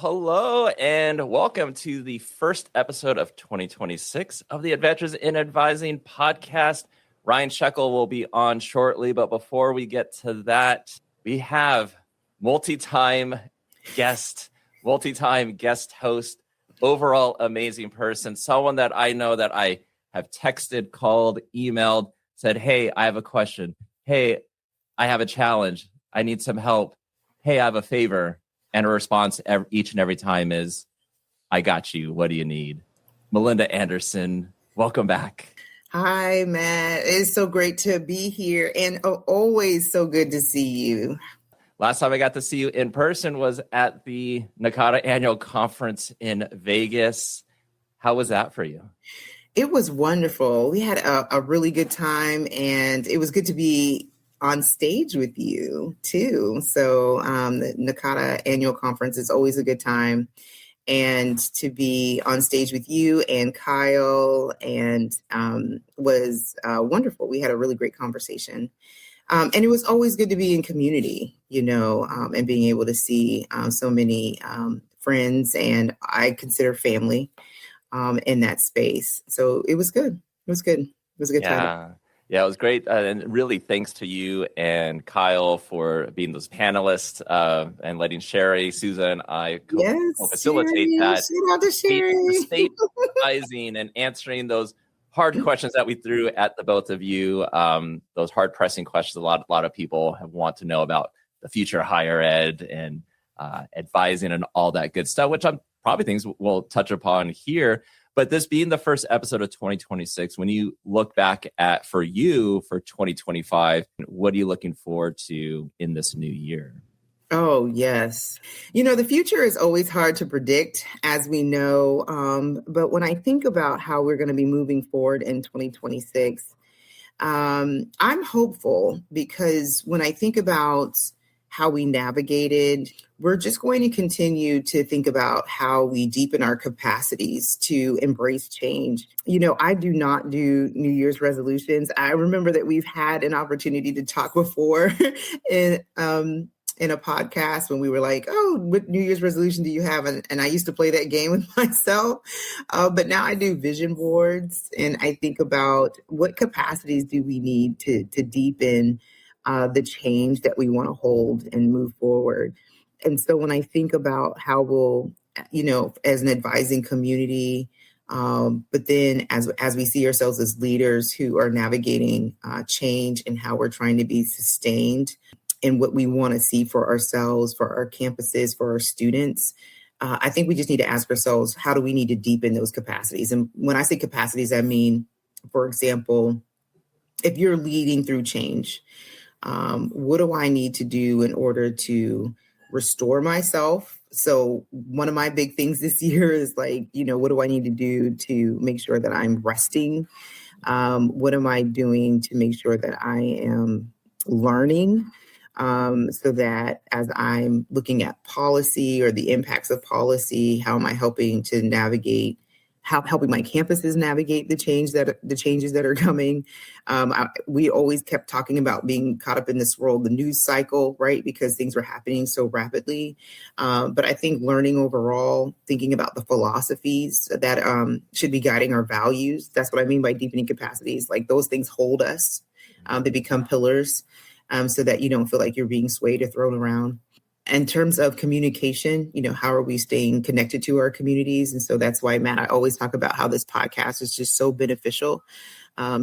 Hello, and welcome to the first episode of 2026 of the Adventures in Advising podcast. Ryan Shekel will be on shortly, but before we get to that, we have multi-time guest host, overall amazing person, someone that I know that I have texted, called, emailed, said, hey, I have a question. Hey, I have a challenge. I need some help. Hey, I have a favor. And her response each and every time is, I got you. What do you need? Melinda Anderson, welcome back. Hi, Matt. It's so great to be here and always so good to see you. Last time I got to see you in person was at the NACADA annual conference in Vegas. How was that for you? It was wonderful. We had a really good time, and it was good to be on stage with you too. So the NACADA annual conference is always a good time, and to be on stage with you and Kyle and was wonderful. We had a really great conversation. And it was always good to be in community, and being able to see so many friends, and I consider family in that space. So it was good. It was good. It was a good time. Yeah, it was great. And really thanks to you and Kyle for being those panelists and letting Sherry, Susan, and I facilitate that. Shout out to Sherry. State advising and answering those hard questions that we threw at the both of you. Those hard pressing questions a lot of people want to know about the future of higher ed and advising and all that good stuff, which I'm probably things we'll touch upon here. But this being the first episode of 2026, when you look back for 2025, what are you looking forward to in this new year? Oh, yes. The future is always hard to predict, as we know. But when I think about how we're going to be moving forward in 2026, I'm hopeful, because when I think about how we navigated, we're just going to continue to think about how we deepen our capacities to embrace change. I do not do New Year's resolutions. I remember that we've had an opportunity to talk before in a podcast when we were like, oh, what New Year's resolution do you have? And I used to play that game with myself. But now I do vision boards, and I think about what capacities do we need to deepen the change that we want to hold and move forward. And so when I think about how we'll, as an advising community, but then as we see ourselves as leaders who are navigating change, and how we're trying to be sustained in what we want to see for ourselves, for our campuses, for our students, I think we just need to ask ourselves, how do we need to deepen those capacities? And when I say capacities, I mean, for example, if you're leading through change, what do I need to do in order to restore myself? So one of my big things this year is like, what do I need to do to make sure that I'm resting? What am I doing to make sure that I am learning? So that as I'm looking at policy or the impacts of policy, how am I helping to navigate, helping my campuses navigate the changes that are coming? We always kept talking about being caught up in this world, the news cycle, right? Because things were happening so rapidly. But I think learning overall, thinking about the philosophies that should be guiding our values. That's what I mean by deepening capacities. Like those things hold us. They become pillars. So that you don't feel like you're being swayed or thrown around. In terms of communication, how are we staying connected to our communities? And so that's why, Matt, I always talk about how this podcast is just so beneficial.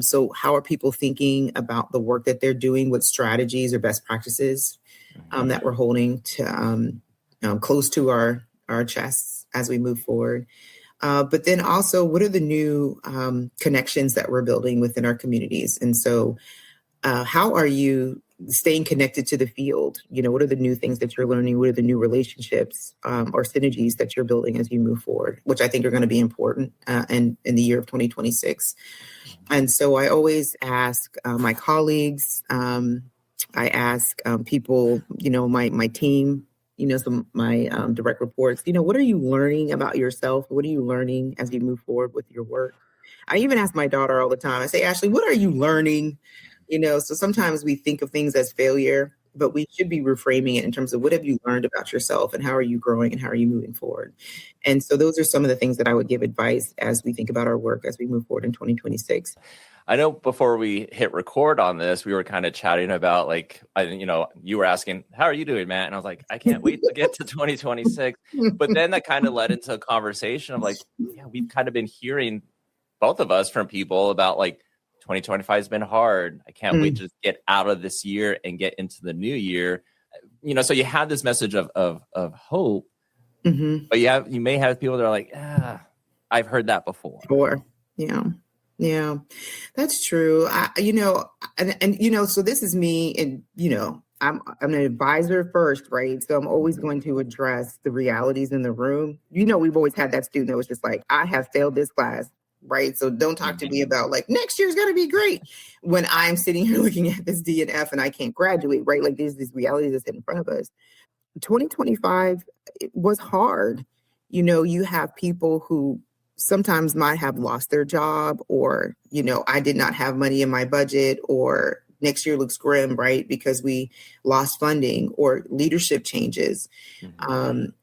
So how are people thinking about the work that they're doing? What strategies or best practices that we're holding to close to our chests as we move forward? But then also, what are the new connections that we're building within our communities? And so how are you staying connected to the field? What are the new things that you're learning? What are the new relationships or synergies that you're building as you move forward, which I think are going to be important in the year of 2026. And so I always ask my colleagues, I ask people, my team, my direct reports, what are you learning about yourself? What are you learning as you move forward with your work? I even ask my daughter all the time. I say, Ashley, what are you learning? So sometimes we think of things as failure, but we should be reframing it in terms of what have you learned about yourself and how are you growing and how are you moving forward. And so those are some of the things that I would give advice as we think about our work as we move forward in 2026. I know before we hit record on this, we were kind of chatting about you were asking, how are you doing, Matt? And I was like, I can't wait to get to 2026. But then that kind of led into a conversation of like, yeah, we've kind of been hearing, both of us, from people about like 2025 has been hard. I can't wait to just get out of this year and get into the new year. So you have this message of hope, but you may have people that are like, I've heard that before. Yeah, that's true. So this is me, and I'm an advisor first, right? So I'm always going to address the realities in the room. We've always had that student that was just like, I have failed this class, right? So don't talk to me about like next year's going to be great when I'm sitting here looking at this D and F and I can't graduate, right? Like there's these realities that's in front of us. 2025 was hard. You have people who sometimes might have lost their job, or, I did not have money in my budget, or next year looks grim, right? Because we lost funding or leadership changes.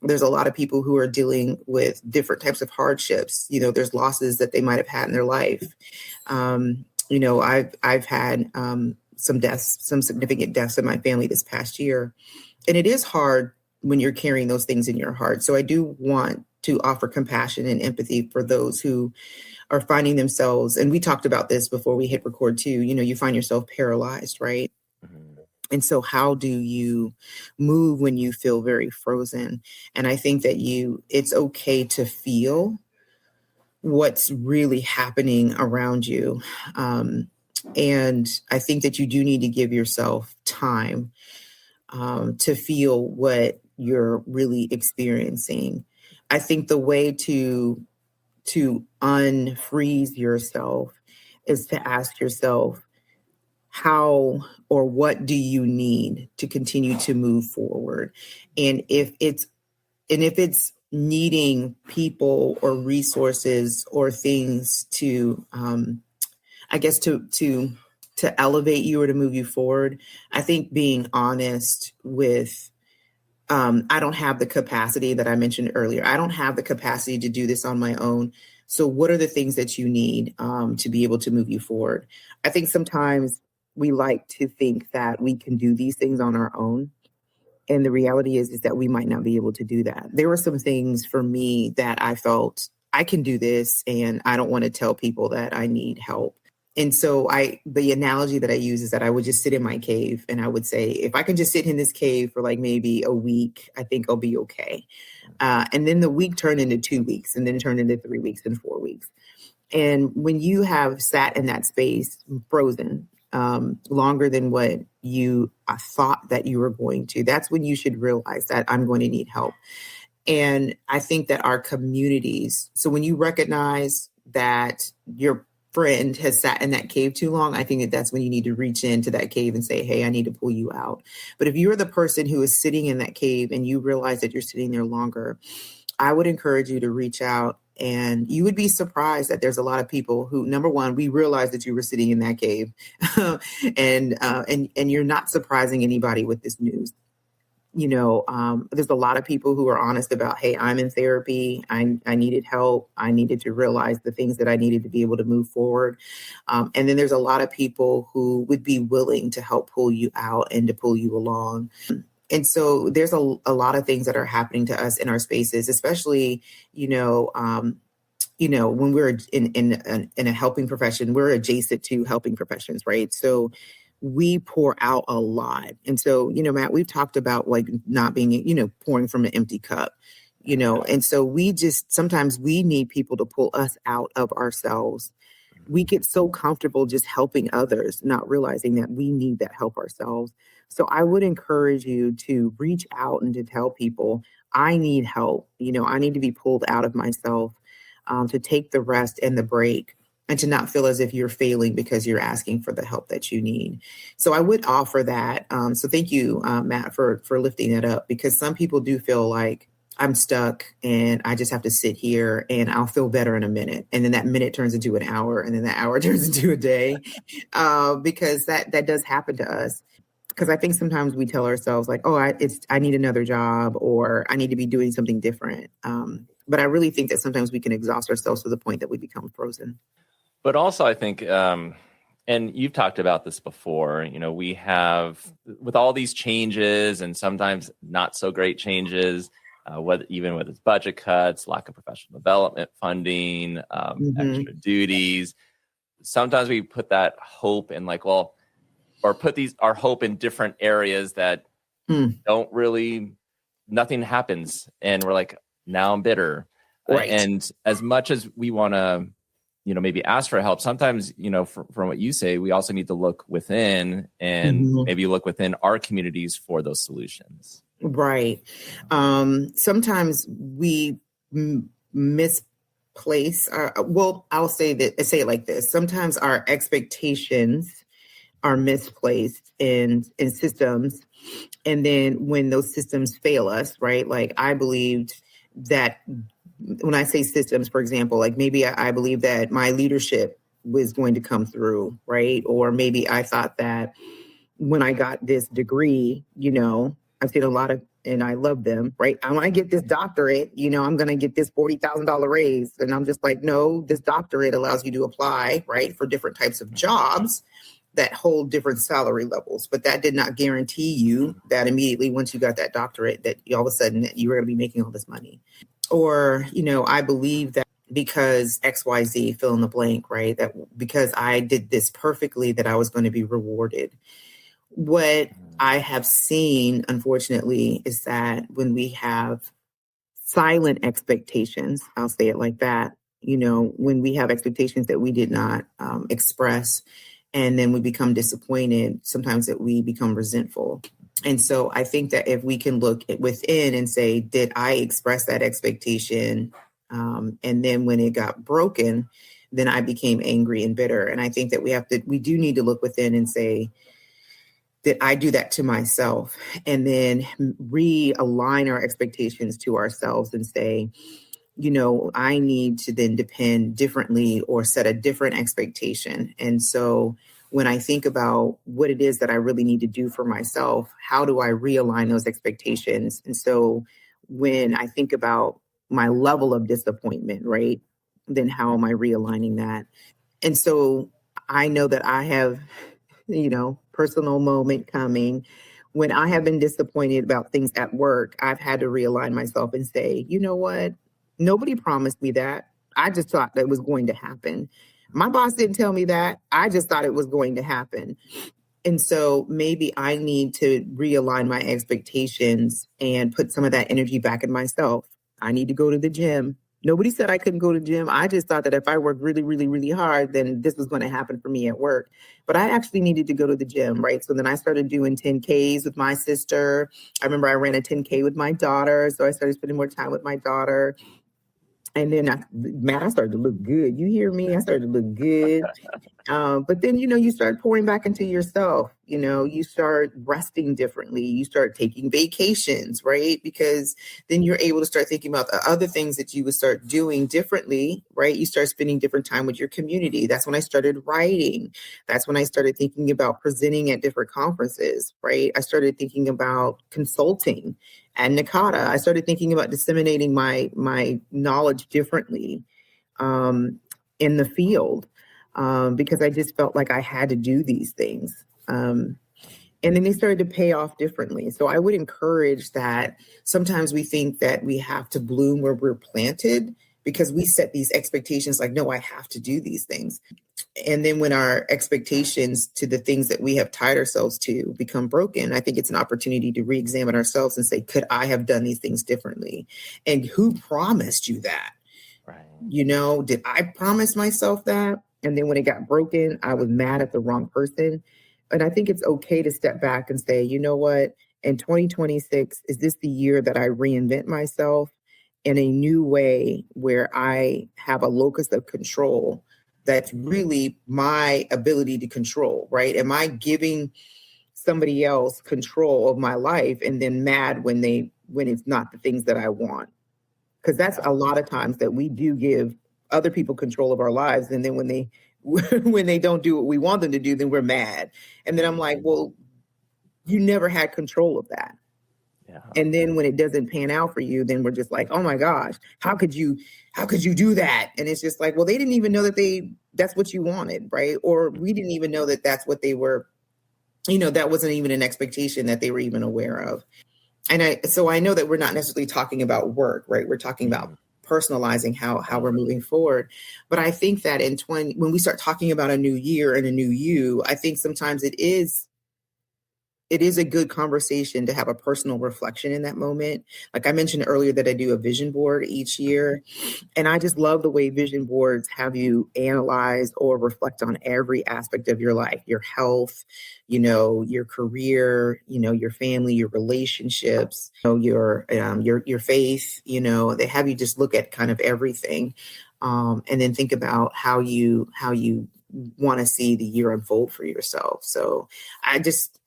There's a lot of people who are dealing with different types of hardships. There's losses that they might have had in their life. I've had some deaths, some significant deaths in my family this past year. And it is hard when you're carrying those things in your heart. So I do want to offer compassion and empathy for those who are finding themselves. And we talked about this before we hit record too. You find yourself paralyzed, right? And so how do you move when you feel very frozen? And I think that it's okay to feel what's really happening around you. And I think that you do need to give yourself time to feel what you're really experiencing. I think the way to unfreeze yourself is to ask yourself, how or what do you need to continue to move forward? And if it's needing people or resources or things to, to elevate you or to move you forward, I think being honest with, I don't have the capacity that I mentioned earlier. I don't have the capacity to do this on my own. So what are the things that you need to be able to move you forward? I think sometimes we like to think that we can do these things on our own. And the reality is that we might not be able to do that. There were some things for me that I felt I can do this, and I don't want to tell people that I need help. And so the analogy that I use is that I would just sit in my cave and I would say, if I can just sit in this cave for like maybe a week, I think I'll be okay. And then the week turned into 2 weeks, and then turned into 3 weeks and 4 weeks. And when you have sat in that space, frozen, longer than what you thought that you were going to, that's when you should realize that I'm going to need help. And I think that our communities, so when you recognize that your friend has sat in that cave too long, I think that that's when you need to reach into that cave and say, hey, I need to pull you out. But if you're the person who is sitting in that cave and you realize that you're sitting there longer, I would encourage you to reach out. And you would be surprised that there's a lot of people who, number one, we realized that you were sitting in that cave and you're not surprising anybody with this news. There's a lot of people who are honest about, hey, I'm in therapy. I needed help. I needed to realize the things that I needed to be able to move forward. And then there's a lot of people who would be willing to help pull you out and to pull you along. And so there's a lot of things that are happening to us in our spaces, especially, when we're in a helping profession, we're adjacent to helping professions, right? So we pour out a lot. And so, Matt, we've talked about like not being, pouring from an empty cup, and so sometimes we need people to pull us out of ourselves. We get so comfortable just helping others, not realizing that we need that help ourselves. So I would encourage you to reach out and to tell people, I need help. I need to be pulled out of myself, to take the rest and the break, and to not feel as if you're failing because you're asking for the help that you need. So I would offer that. So thank you, Matt, for lifting that up, because some people do feel like I'm stuck and I just have to sit here and I'll feel better in a minute. And then that minute turns into an hour, and then that hour turns into a day, because that does happen to us. Because I think sometimes we tell ourselves like, oh, I need another job, or I need to be doing something different. But I really think that sometimes we can exhaust ourselves to the point that we become frozen. But also, I think, and you've talked about this before, we have, with all these changes and sometimes not so great changes, even with its budget cuts, lack of professional development funding, extra duties, sometimes we put that hope in or put our hope in different areas that don't really, nothing happens. And we're like, now I'm bitter. Right. And as much as we want to, maybe ask for help, sometimes, from what you say, we also need to look within and maybe look within our communities for those solutions. Right. Sometimes we misplace I'll say it like this. Sometimes our expectations are misplaced in systems. And then when those systems fail us, right? Like I believed that when I say systems, for example, like maybe I believe that my leadership was going to come through, right? Or maybe I thought that when I got this degree, I've seen a lot of, and I love them, right? When I get this doctorate, I'm going to get this $40,000 raise. And I'm just like, no, this doctorate allows you to apply, right, for different types of jobs that hold different salary levels. But that did not guarantee you that immediately once you got that doctorate, that all of a sudden you were going to be making all this money. Or, I believe that because XYZ, fill in the blank, right? That because I did this perfectly, that I was going to be rewarded. What I have seen, unfortunately, is that when we have silent expectations, I'll say it like that, when we have expectations that we did not express, and then we become disappointed, sometimes that we become resentful. And so I think that if we can look within and say, did I express that expectation? And then when it got broken, then I became angry and bitter. And I think that we do need to look within and say, did I do that to myself? And then realign our expectations to ourselves and say, I need to then depend differently or set a different expectation. And so when I think about what it is that I really need to do for myself, how do I realign those expectations? And so when I think about my level of disappointment, right, then how am I realigning that? And so I know that I have, personal moment coming when I have been disappointed about things at work. I've had to realign myself and say, you know what? Nobody promised me that. I just thought that was going to happen. My boss didn't tell me that. I just thought it was going to happen. And so maybe I need to realign my expectations and put some of that energy back in myself. I need to go to the gym. Nobody said I couldn't go to the gym. I just thought that if I worked really, really, really hard, then this was going to happen for me at work. But I actually needed to go to the gym, right? So then I started doing 10Ks with my sister. I remember I ran a 10K with my daughter. So I started spending more time with my daughter. And then I started to look good. You hear me? I started to look good. But then, you start pouring back into yourself. You start resting differently. You start taking vacations, right? Because then you're able to start thinking about the other things that you would start doing differently, right? You start spending different time with your community. That's when I started writing. That's when I started thinking about presenting at different conferences, right? I started thinking about consulting at NACADA. I started thinking about disseminating my knowledge differently in the field. Because I just felt like I had to do these things. And then they started to pay off differently. So I would encourage that sometimes we think that we have to bloom where we're planted because we set these expectations like, no, I have to do these things. And then when our expectations to the things that we have tied ourselves to become broken, I think it's an opportunity to re-examine ourselves and say, could I have done these things differently? And who promised you that? Right. Did I promise myself that? And then when it got broken, I was mad at the wrong person. And I think it's okay to step back and say, you know what, in 2026, is this the year that I reinvent myself in a new way where I have a locus of control that's really my ability to control, right? Am I giving somebody else control of my life and then mad when it's not the things that I want? Because that's a lot of times that we do give other people control of our lives. And then when they don't do what we want them to do, then we're mad. And then I'm like, well, you never had control of that. Yeah. And then when it doesn't pan out for you, then we're just like, oh my gosh, how could you do that? And it's just like, well, they didn't even know that that's what you wanted, right? Or we didn't even know that that's what they were, that wasn't even an expectation that they were even aware of. And so I know that we're not necessarily talking about work, right? We're talking about personalizing how we're moving forward. But I think that when we start talking about a new year and a new you, I think sometimes it is a good conversation to have a personal reflection in that moment. Like I mentioned earlier that I do a vision board each year. And I just love the way vision boards have you analyze or reflect on every aspect of your life, your health, your career, your family, your relationships, your faith, they have you just look at kind of everything. And then think about how you want to see the year unfold for yourself. So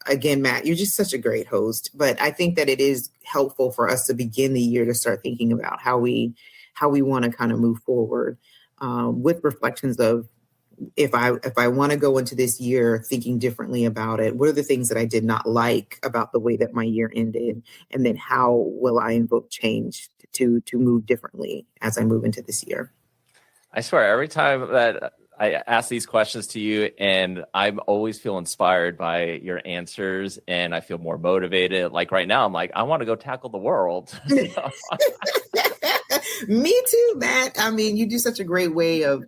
again, Matt, you're just such a great host, but I think that it is helpful for us to begin the year to start thinking about how we want to kind of move forward with reflections of if I want to go into this year thinking differently about it, what are the things that I did not like about the way that my year ended? And then how will I invoke change to move differently as I move into this year? I swear, every time that I ask these questions to you, and I always feel inspired by your answers, and I feel more motivated. Like right now, I'm like, I want to go tackle the world. Me too, Matt. I mean, you do such a great way of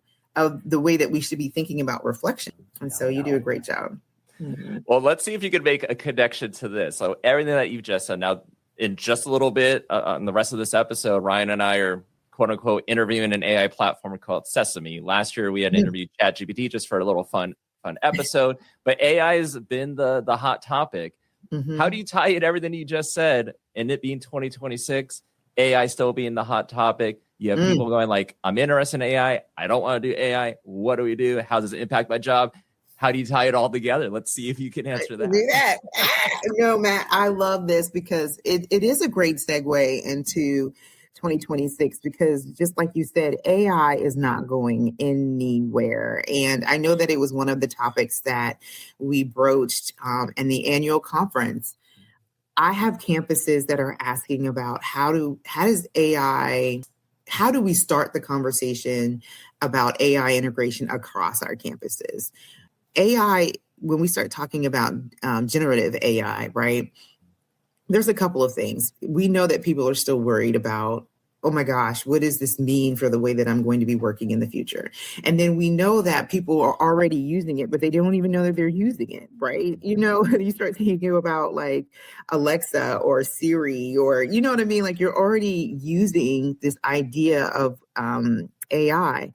the way that we should be thinking about reflection. And so you do a great job. Mm-hmm. Well, let's see if you could make a connection to this. So everything that you've just said now, in just a little bit on the rest of this episode, Ryan and I are quote unquote interviewing an AI platform called Sesame. Last year we had interviewed ChatGPT just for a little fun episode, but AI has been the hot topic. Mm-hmm. How do you tie it everything you just said, and it being 2026, AI still being the hot topic? You have people going like, I'm interested in AI. I don't want to do AI. What do we do? How does it impact my job? How do you tie it all together? Let's see if you can answer that. Do that. No, Matt, I love this because it is a great segue into 2026, because just like you said, AI is not going anywhere. And I know that it was one of the topics that we broached in the annual conference. I have campuses that are asking about how do we start the conversation about AI integration across our campuses? AI, when we start talking about generative AI, right? There's a couple of things. We know that people are still worried about, oh my gosh, what does this mean for the way that I'm going to be working in the future? And then we know that people are already using it, but they don't even know that they're using it, right? You start thinking about like Alexa or Siri, or, you know what I mean? Like you're already using this idea of AI.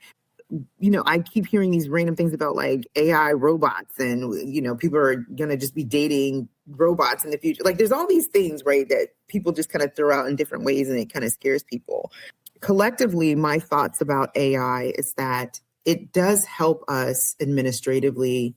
I keep hearing these random things about like AI robots and, people are going to just be dating robots in the future. Like there's all these things, right, that people just kind of throw out in different ways, and it kind of scares people. Collectively, my thoughts about AI is that it does help us administratively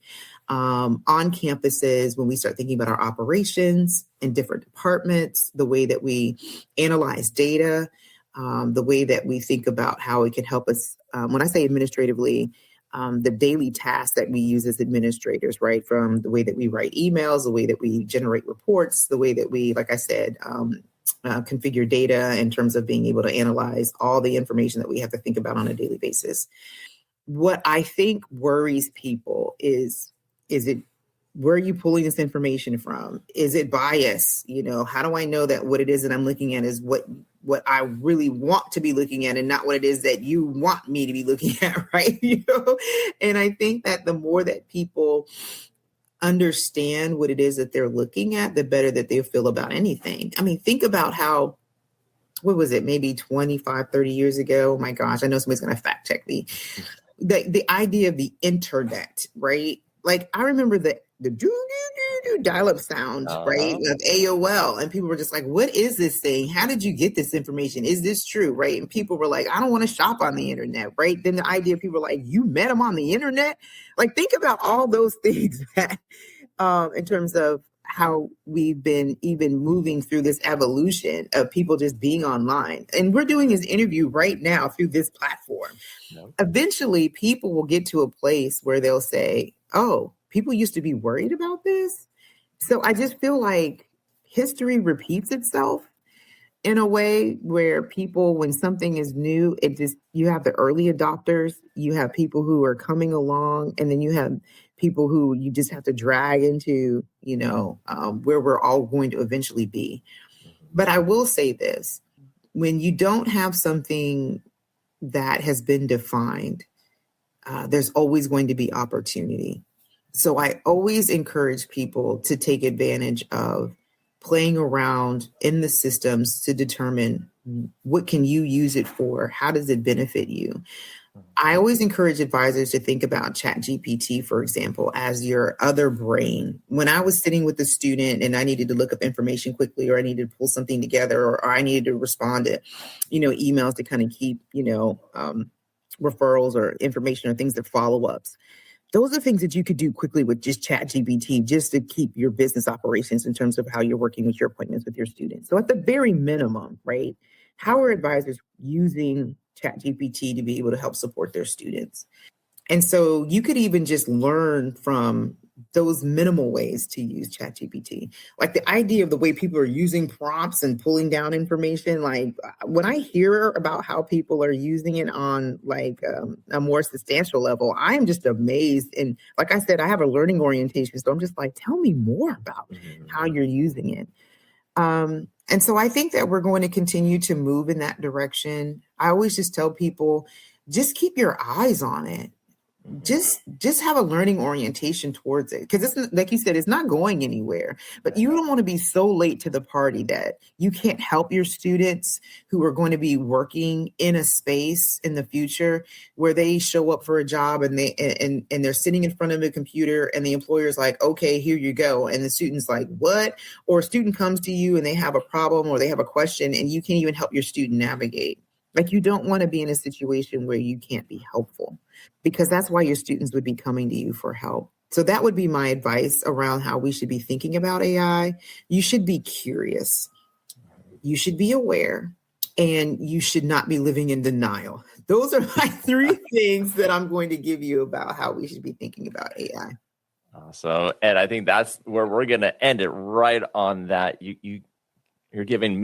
on campuses when we start thinking about our operations in different departments, the way that we analyze data, the way that we think about how it can help us. When I say administratively, the daily tasks that we use as administrators, right? From the way that we write emails, the way that we generate reports, the way that we, like I said, configure data in terms of being able to analyze all the information that we have to think about on a daily basis. What I think worries people is it, where are you pulling this information from? Is it bias? How do I know that what it is that I'm looking at is what I really want to be looking at and not what it is that you want me to be looking at, right? And I think that the more that people understand what it is that they're looking at, the better that they feel about anything. I mean, think about how, what was it, maybe 25, 30 years ago? Oh my gosh, I know somebody's going to fact check me. The idea of the internet, right? Like I remember the dial-up sound, right, of AOL, and people were just like, what is this thing? How did you get this information? Is this true, right? And people were like, I don't want to shop on the internet, right? Then the idea, people were like, you met him on the internet? Like, think about all those things that in terms of how we've been even moving through this evolution of people just being online. And we're doing this interview right now through this platform. Eventually, people will get to a place where they'll say, oh, people used to be worried about this. So I just feel like history repeats itself in a way where people, when something is new, you have the early adopters, you have people who are coming along, and then you have people who you just have to drag into, where we're all going to eventually be. But I will say this, when you don't have something that has been defined, there's always going to be opportunity. So I always encourage people to take advantage of playing around in the systems to determine what can you use it for? How does it benefit you? I always encourage advisors to think about ChatGPT, for example, as your other brain. When I was sitting with a student and I needed to look up information quickly, or I needed to pull something together, or I needed to respond to, emails to kind of keep, referrals or information or things that follow-ups. Those are things that you could do quickly with just ChatGPT, just to keep your business operations in terms of how you're working with your appointments with your students. So at the very minimum, right, how are advisors using ChatGPT to be able to help support their students? And so you could even just learn from those minimal ways to use ChatGPT. Like the idea of the way people are using prompts and pulling down information. Like when I hear about how people are using it on like a more substantial level, I'm just amazed. And like I said, I have a learning orientation. So I'm just like, tell me more about how you're using it. And so I think that we're going to continue to move in that direction. I always just tell people, just keep your eyes on it. Just have a learning orientation towards it, because it's like you said, it's not going anywhere. But you don't want to be so late to the party that you can't help your students who are going to be working in a space in the future where they show up for a job and they're sitting in front of a computer and the employer's like, okay, here you go. And the student's like, what? Or a student comes to you and they have a problem or they have a question and you can't even help your student navigate. Like, you don't want to be in a situation where you can't be helpful, because that's why your students would be coming to you for help. So that would be my advice around how we should be thinking about AI. You should be curious. You should be aware, and you should not be living in denial. Those are my three things that I'm going to give you about how we should be thinking about AI. So, Ed, I think that's where we're going to end it, right on that. You're giving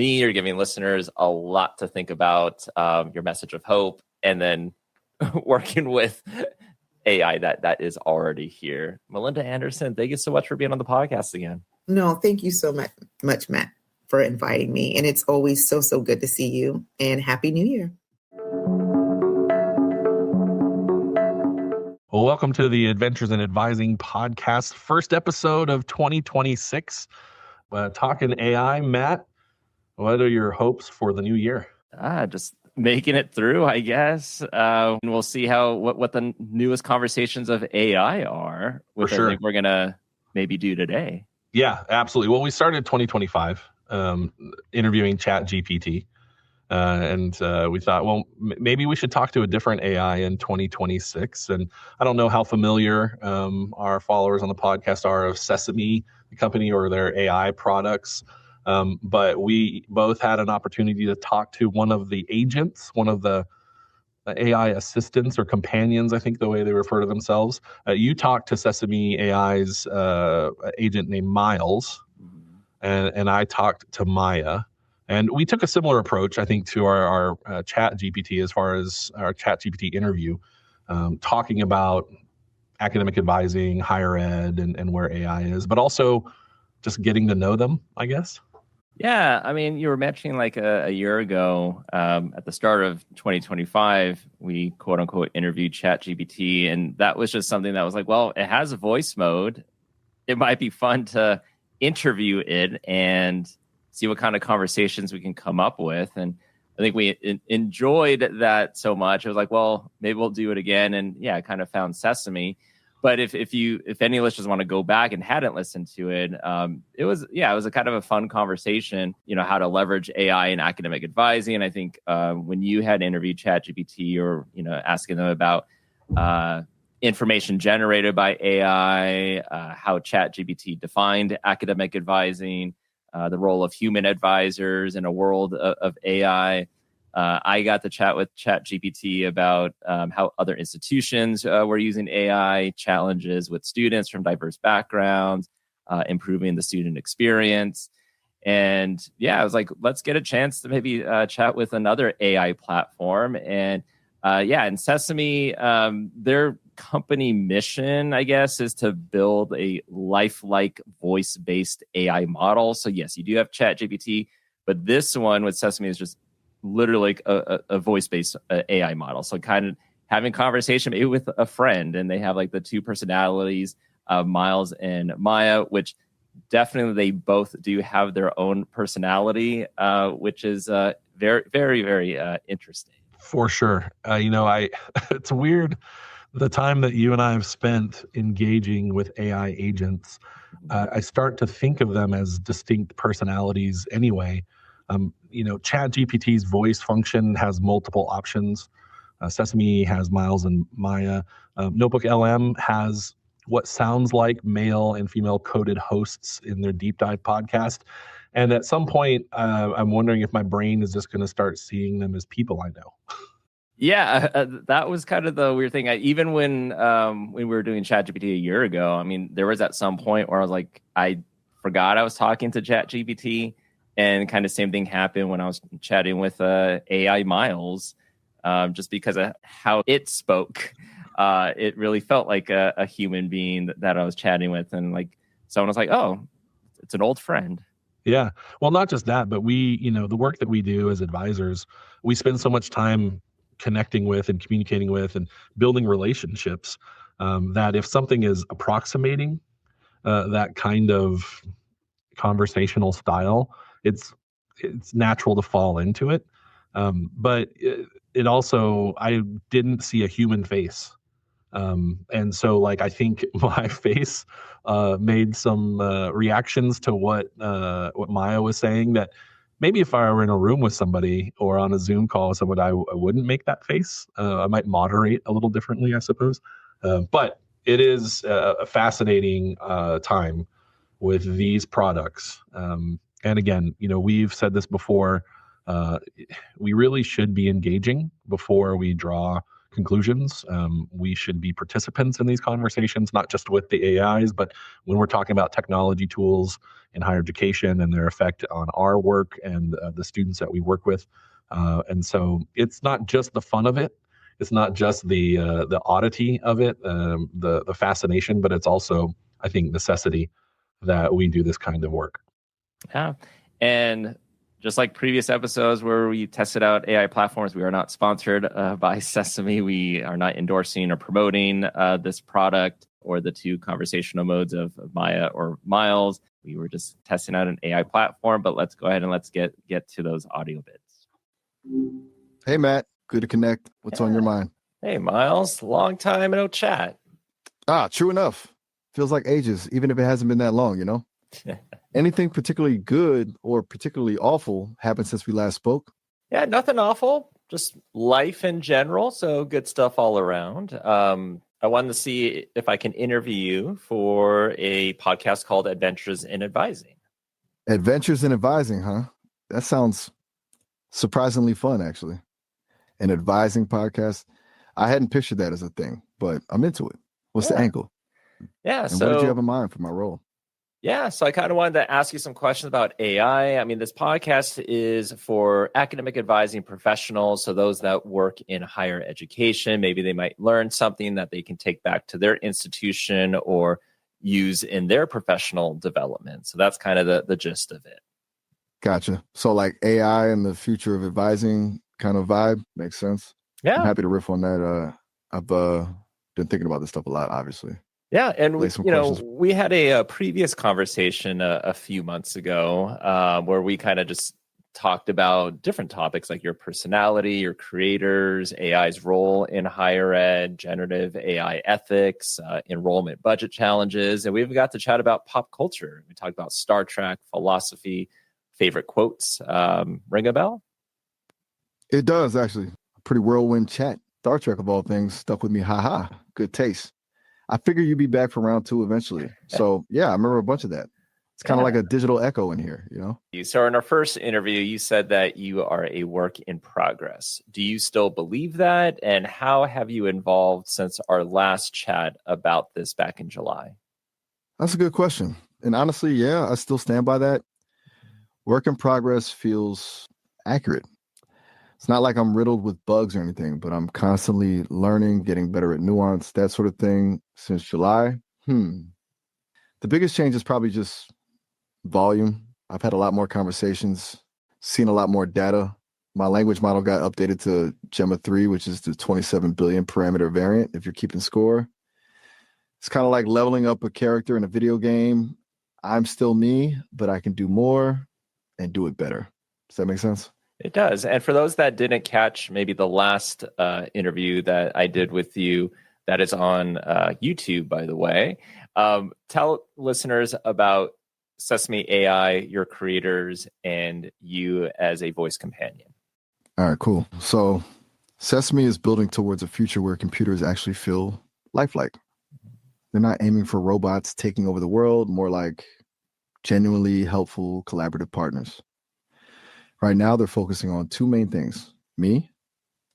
listeners a lot to think about, your message of hope, and then working with AI that is already here. Melinda Anderson, thank you so much for being on the podcast again. No, thank you so much, Matt, for inviting me. And it's always so good to see you, and Happy New Year. Well, welcome to the Adventures in Advising podcast, first episode of 2026. Talking AI, Matt. What are your hopes for the new year? Just making it through, I guess. And we'll see what the newest conversations of AI are, which I think we're going to maybe do today. Yeah, absolutely. Well, we started 2025 interviewing ChatGPT. And we thought, well, maybe we should talk to a different AI in 2026. And I don't know how familiar our followers on the podcast are of Sesame, the company, or their AI products. But we both had an opportunity to talk to one of the agents, one of the AI assistants or companions, I think the way they refer to themselves. You talked to Sesame AI's agent named Miles, and I talked to Maya. And we took a similar approach, I think, to our Chat GPT as far as our Chat GPT interview, talking about academic advising, higher ed, and where AI is, but also just getting to know them, I guess. Yeah, I mean, you were mentioning like a year ago, at the start of 2025, we quote unquote interviewed ChatGPT, and that was just something that was like, well, it has a voice mode. It might be fun to interview it and see what kind of conversations we can come up with. And I think we enjoyed that so much. It was like, well, maybe we'll do it again. And yeah, I kind of found Sesame. But if any listeners want to go back and hadn't listened to it, it was a kind of a fun conversation, how to leverage AI in academic advising. And I think when you had interviewed ChatGPT, or, asking them about information generated by AI, how ChatGPT defined academic advising, the role of human advisors in a world of AI. I got to chat with ChatGPT about how other institutions were using AI, challenges with students from diverse backgrounds, improving the student experience. And yeah, I was like, let's get a chance to maybe chat with another AI platform. And and Sesame, their company mission, I guess, is to build a lifelike voice-based AI model. So yes, you do have ChatGPT, but this one with Sesame is just literally like a voice-based AI model. So kind of having conversation maybe with a friend, and they have like the two personalities of Miles and Maya, which definitely they both do have their own personality, which is very, very, very interesting. For sure. It's weird the time that you and I have spent engaging with AI agents. I start to think of them as distinct personalities anyway. ChatGPT's voice function has multiple options. Sesame has Miles and Maya. Notebook LM has what sounds like male and female coded hosts in their deep dive podcast. And at some point, I'm wondering if my brain is just going to start seeing them as people I know. Yeah, that was kind of the weird thing. Even when we were doing ChatGPT a year ago, I mean, there was at some point where I was like, I forgot I was talking to ChatGPT, and kind of same thing happened when I was chatting with AI Miles, just because of how it spoke. It really felt like a human being that I was chatting with, and like someone was like, "Oh, it's an old friend." Yeah. Well, not just that, but the work that we do as advisors, we spend so much time connecting with and communicating with and building relationships that if something is approximating that kind of conversational style, it's natural to fall into it. But it also, I didn't see a human face. And so like, I think my face made some reactions to what Maya was saying, that maybe if I were in a room with somebody or on a Zoom call with somebody, I wouldn't make that face. I might moderate a little differently, I suppose. But it is a fascinating time with these products. And again, we've said this before, we really should be engaging before we draw conclusions. We should be participants in these conversations, not just with the AIs, but when we're talking about technology tools in higher education and their effect on our work and the students that we work with. And so it's not just the fun of it. It's not just the oddity of it, the fascination, but it's also, I think, necessity that we do this kind of work. Yeah. And just like previous episodes where we tested out AI platforms, we are not sponsored by Sesame. We are not endorsing or promoting this product or the two conversational modes of Maya or Miles. We were just testing out an AI platform, but let's go ahead and let's get to those audio bits. Hey, Matt. Good to connect. What's on your mind? Hey, Miles. Long time no chat. True enough. Feels like ages, even if it hasn't been that long, Anything particularly good or particularly awful happened since we last spoke? Yeah, nothing awful. Just life in general. So good stuff all around. I wanted to see if I can interview you for a podcast called Adventures in Advising. Adventures in Advising, huh? That sounds surprisingly fun, actually. An advising podcast. I hadn't pictured that as a thing, but I'm into it. What's the angle? Yeah. And what did you have in mind for my role? Yeah, so I kind of wanted to ask you some questions about AI. I mean, this podcast is for academic advising professionals, so those that work in higher education. Maybe they might learn something that they can take back to their institution or use in their professional development. So that's kind of the gist of it. Gotcha. So like AI and the future of advising kind of vibe makes sense. Yeah. I'm happy to riff on that. I've been thinking about this stuff a lot, obviously. Yeah, and we had a previous conversation a few months ago where we kind of just talked about different topics like your personality, your creators, AI's role in higher ed, generative AI ethics, enrollment budget challenges, and we even got to chat about pop culture. We talked about Star Trek, philosophy, favorite quotes. Ring a bell? It does, actually. A pretty whirlwind chat. Star Trek, of all things, stuck with me. Ha. Good taste. I figure you'd be back for round 2 eventually. So yeah, I remember a bunch of that. It's kind of like a digital echo in here, So in our first interview, you said that you are a work in progress. Do you still believe that? And how have you evolved since our last chat about this back in July? That's a good question. And honestly, yeah, I still stand by that. Work in progress feels accurate. It's not like I'm riddled with bugs or anything, but I'm constantly learning, getting better at nuance, that sort of thing since July. The biggest change is probably just volume. I've had a lot more conversations, seen a lot more data. My language model got updated to Gemma 3, which is the 27 billion parameter variant, if you're keeping score. It's kind of like leveling up a character in a video game. I'm still me, but I can do more and do it better. Does that make sense? It does. And for those that didn't catch maybe the last interview that I did with you, that is on YouTube, by the way, tell listeners about Sesame AI, your creators, and you as a voice companion. All right, cool. So Sesame is building towards a future where computers actually feel lifelike. They're not aiming for robots taking over the world, more like genuinely helpful collaborative partners. Right now, they're focusing on two main things. Me,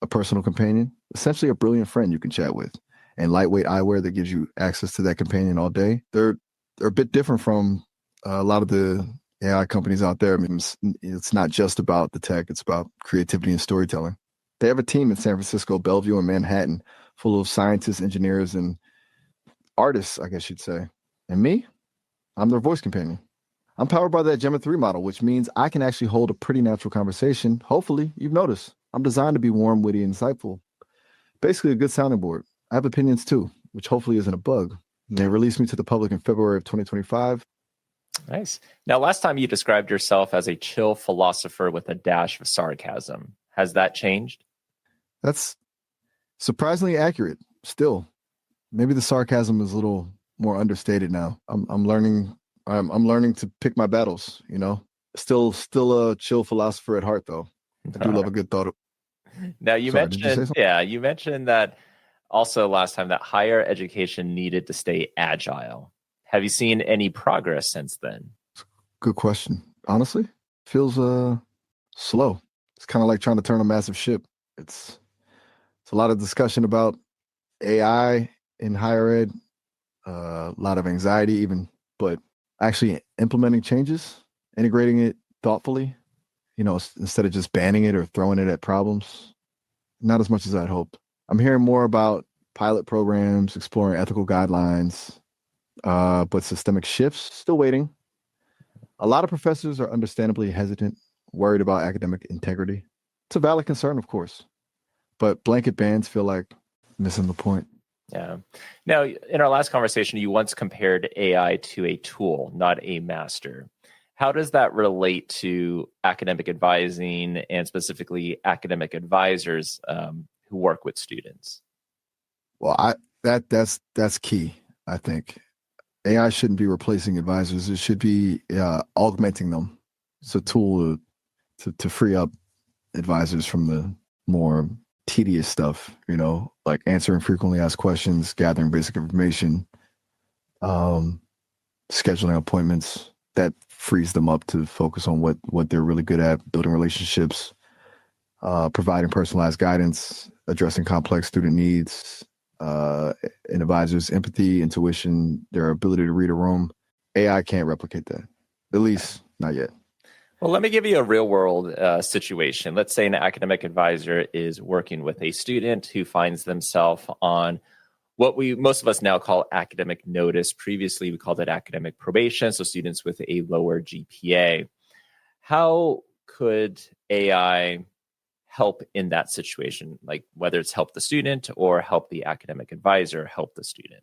a personal companion, essentially a brilliant friend you can chat with, and lightweight eyewear that gives you access to that companion all day. They're a bit different from a lot of the AI companies out there. I mean, it's not just about the tech. It's about creativity and storytelling. They have a team in San Francisco, Bellevue, and Manhattan full of scientists, engineers, and artists, I guess you'd say. And me, I'm their voice companion. I'm powered by that Gemma 3 model, which means I can actually hold a pretty natural conversation. Hopefully, you've noticed. I'm designed to be warm, witty, and insightful. Basically, a good sounding board. I have opinions too, which hopefully isn't a bug. They released me to the public in February of 2025. Nice. Now, last time you described yourself as a chill philosopher with a dash of sarcasm. Has that changed? That's surprisingly accurate still. Maybe the sarcasm is a little more understated now. I'm learning to pick my battles, you know. Still a chill philosopher at heart though. I do love a good thought. Now you mentioned that also last time that higher education needed to stay agile. Have you seen any progress since then? Good question. Honestly, feels slow. It's kind of like trying to turn a massive ship. It's a lot of discussion about AI in higher ed, a lot of anxiety even, but actually implementing changes, integrating it thoughtfully, you know, instead of just banning it or throwing it at problems, not as much as I'd hoped. I'm hearing more about pilot programs, exploring ethical guidelines, but systemic shifts, still waiting. A lot of professors are understandably hesitant, worried about academic integrity. It's a valid concern, of course, but blanket bans feel like missing the point. Yeah. Now, in our last conversation, you once compared AI to a tool, not a master. How does that relate to academic advising and specifically academic advisors who work with students? Well, that's key, I think. AI shouldn't be replacing advisors. It should be augmenting them. It's a tool to free up advisors from the more tedious stuff, you know, like answering frequently asked questions, gathering basic information, scheduling appointments. That frees them up to focus on what they're really good at, building relationships, providing personalized guidance, addressing complex student needs, an advisor's empathy, intuition, their ability to read a room. AI can't replicate that, at least not yet. Well, let me give you a real world situation. Let's say an academic advisor is working with a student who finds themselves on what most of us now call academic notice. Previously, we called it academic probation, so students with a lower GPA. How could AI help in that situation? Like whether it's help the student or help the academic advisor help the student?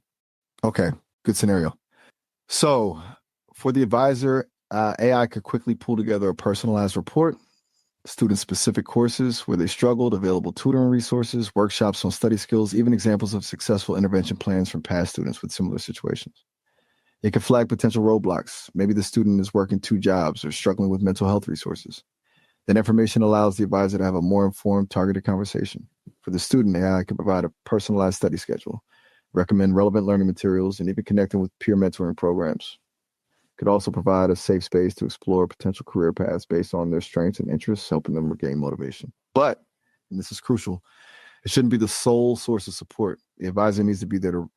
Okay, good scenario. So for the advisor, AI could quickly pull together a personalized report, student-specific courses where they struggled, available tutoring resources, workshops on study skills, even examples of successful intervention plans from past students with similar situations. It can flag potential roadblocks. Maybe the student is working 2 jobs or struggling with mental health resources. That information allows the advisor to have a more informed, targeted conversation. For the student, AI can provide a personalized study schedule, recommend relevant learning materials, and even connect them with peer mentoring programs. Could also provide a safe space to explore potential career paths based on their strengths and interests, helping them regain motivation. But, and this is crucial, it shouldn't be the sole source of support. The advisor needs to be there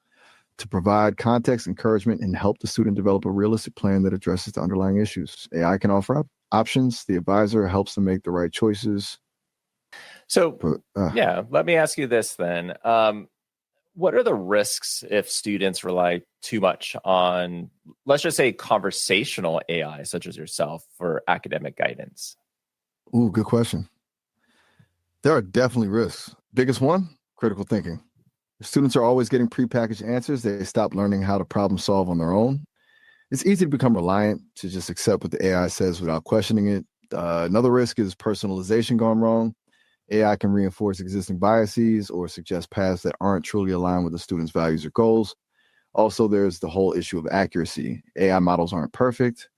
to provide context, encouragement, and help the student develop a realistic plan that addresses the underlying issues. AI can offer options. The advisor helps them make the right choices. So, yeah, let me ask you this then. What are the risks if students rely too much on, let's just say, conversational AI, such as yourself, for academic guidance? Ooh, good question. There are definitely risks. Biggest one, critical thinking. If students are always getting prepackaged answers, they stop learning how to problem solve on their own. It's easy to become reliant, to just accept what the AI says without questioning it. Another risk is personalization gone wrong. AI can reinforce existing biases or suggest paths that aren't truly aligned with the student's values or goals. Also, there's the whole issue of accuracy. AI models aren't perfect.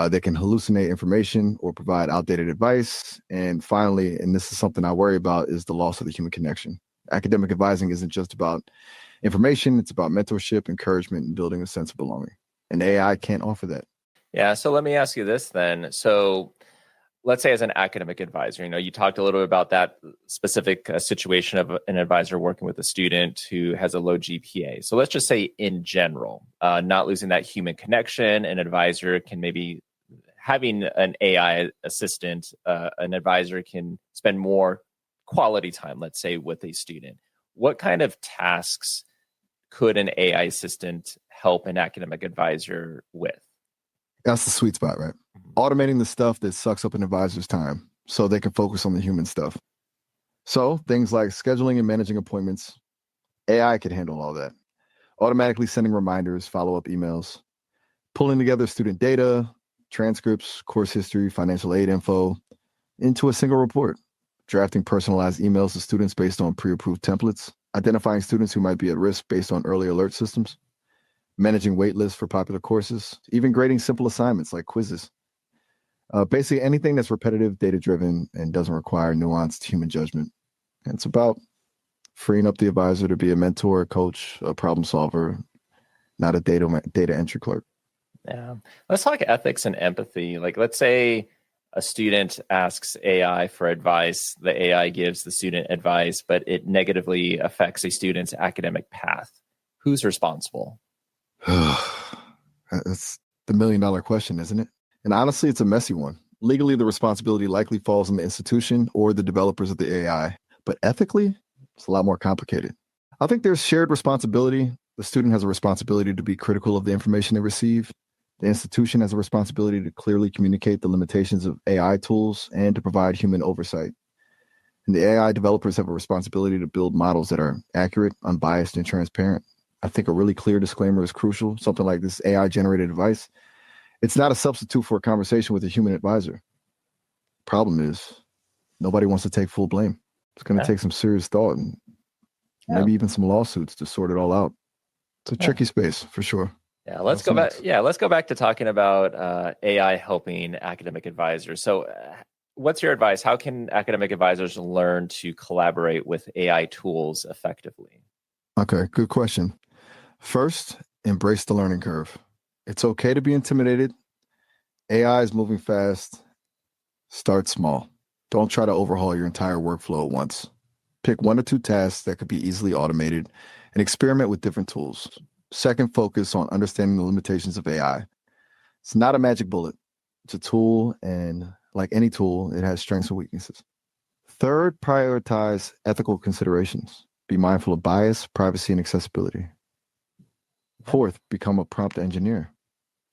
They can hallucinate information or provide outdated advice. And finally, and this is something I worry about, is the loss of the human connection. Academic advising isn't just about information. It's about mentorship, encouragement, and building a sense of belonging. And AI can't offer that. Yeah. So let me ask you this then. So let's say as an academic advisor, you talked a little bit about that specific situation of an advisor working with a student who has a low GPA. So let's just say in general, not losing that human connection, an advisor can maybe, having an AI assistant, an advisor can spend more quality time, let's say, with a student. What kind of tasks could an AI assistant help an academic advisor with? That's the sweet spot, right? Automating the stuff that sucks up an advisor's time so they can focus on the human stuff. So things like scheduling and managing appointments, AI could handle all that. Automatically sending reminders, follow-up emails, pulling together student data, transcripts, course history, financial aid info into a single report, drafting personalized emails to students based on pre-approved templates, identifying students who might be at risk based on early alert systems, managing wait lists for popular courses, even grading simple assignments like quizzes. Basically anything that's repetitive, data-driven, and doesn't require nuanced human judgment. And it's about freeing up the advisor to be a mentor, a coach, a problem solver, not a data entry clerk. Yeah. Let's talk ethics and empathy. Like, let's say a student asks AI for advice. The AI gives the student advice, but it negatively affects a student's academic path. Who's responsible? That's the $1 million question, isn't it? And honestly, it's a messy one. Legally, the responsibility likely falls on the institution or the developers of the AI. But ethically, it's a lot more complicated. I think there's shared responsibility. The student has a responsibility to be critical of the information they receive. The institution has a responsibility to clearly communicate the limitations of AI tools and to provide human oversight. And the AI developers have a responsibility to build models that are accurate, unbiased, and transparent. I think a really clear disclaimer is crucial. Something like this AI-generated advice, it's not a substitute for a conversation with a human advisor. Problem is, nobody wants to take full blame. It's going to take some serious thought and maybe even some lawsuits to sort it all out. It's a tricky space for sure. Yeah, let's go back. Yeah, let's go back to talking about AI helping academic advisors. So, what's your advice? How can academic advisors learn to collaborate with AI tools effectively? Okay, good question. First, embrace the learning curve. It's okay to be intimidated. AI is moving fast. Start small. Don't try to overhaul your entire workflow at once. Pick 1 or 2 tasks that could be easily automated and experiment with different tools. Second, focus on understanding the limitations of AI. It's not a magic bullet. It's a tool, and like any tool, it has strengths and weaknesses. Third, prioritize ethical considerations. Be mindful of bias, privacy, and accessibility. Fourth, become a prompt engineer.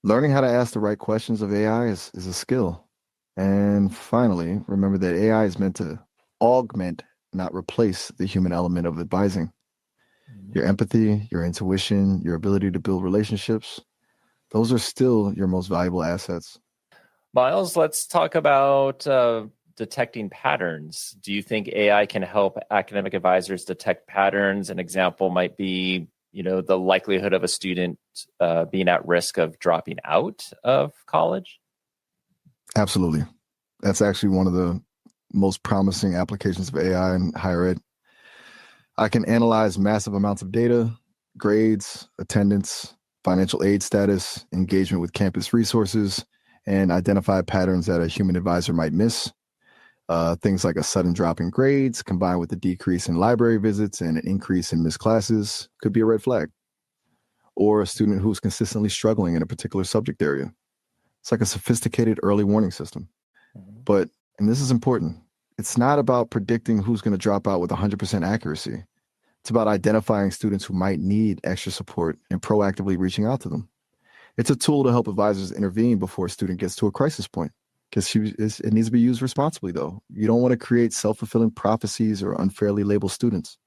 Learning how to ask the right questions of AI is a skill. And finally, remember that AI is meant to augment, not replace, the human element of advising. Your empathy, your intuition, your ability to build relationships, those are still your most valuable assets. Miles, let's talk about detecting patterns. Do you think AI can help academic advisors detect patterns? An example might be, the likelihood of a student being at risk of dropping out of college? Absolutely. That's actually one of the most promising applications of AI in higher ed. I can analyze massive amounts of data, grades, attendance, financial aid status, engagement with campus resources, and identify patterns that a human advisor might miss. Things like a sudden drop in grades combined with a decrease in library visits and an increase in missed classes could be a red flag. or a student who's consistently struggling in a particular subject area. It's like a sophisticated early warning system. But, and this is important, it's not about predicting who's going to drop out with 100% accuracy. It's about identifying students who might need extra support and proactively reaching out to them. It's a tool to help advisors intervene before a student gets to a crisis point, because it needs to be used responsibly, though. You don't want to create self-fulfilling prophecies or unfairly label students.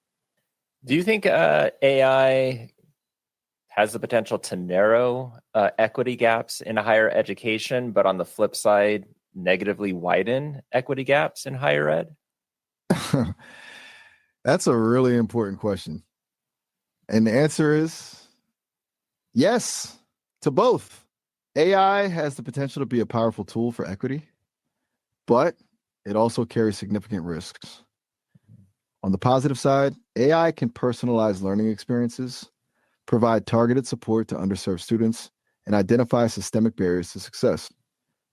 Do you think AI has the potential to narrow equity gaps in higher education, but on the flip side, negatively widen equity gaps in higher ed? That's a really important question. And the answer is yes to both. AI has the potential to be a powerful tool for equity, but it also carries significant risks. On the positive side, AI can personalize learning experiences, provide targeted support to underserved students, and identify systemic barriers to success.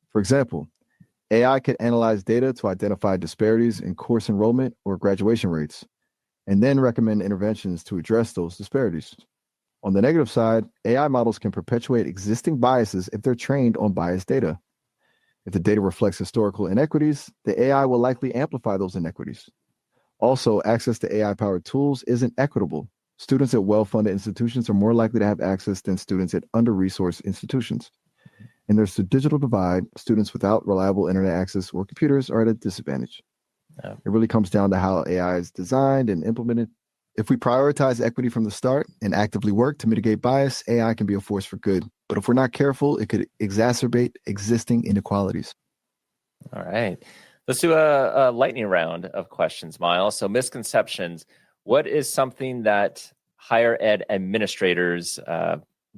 For example, AI can analyze data to identify disparities in course enrollment or graduation rates, and then recommend interventions to address those disparities. On the negative side, AI models can perpetuate existing biases if they're trained on biased data. If the data reflects historical inequities, the AI will likely amplify those inequities. Also, access to AI-powered tools isn't equitable. Students at well-funded institutions are more likely to have access than students at under-resourced institutions. And there's the digital divide. Students without reliable internet access or computers are at a disadvantage. Yeah. It really comes down to how AI is designed and implemented. If we prioritize equity from the start and actively work to mitigate bias, AI can be a force for good. But if we're not careful, it could exacerbate existing inequalities. All right. Let's do a lightning round of questions, Miles. So misconceptions. What is something that higher ed administrators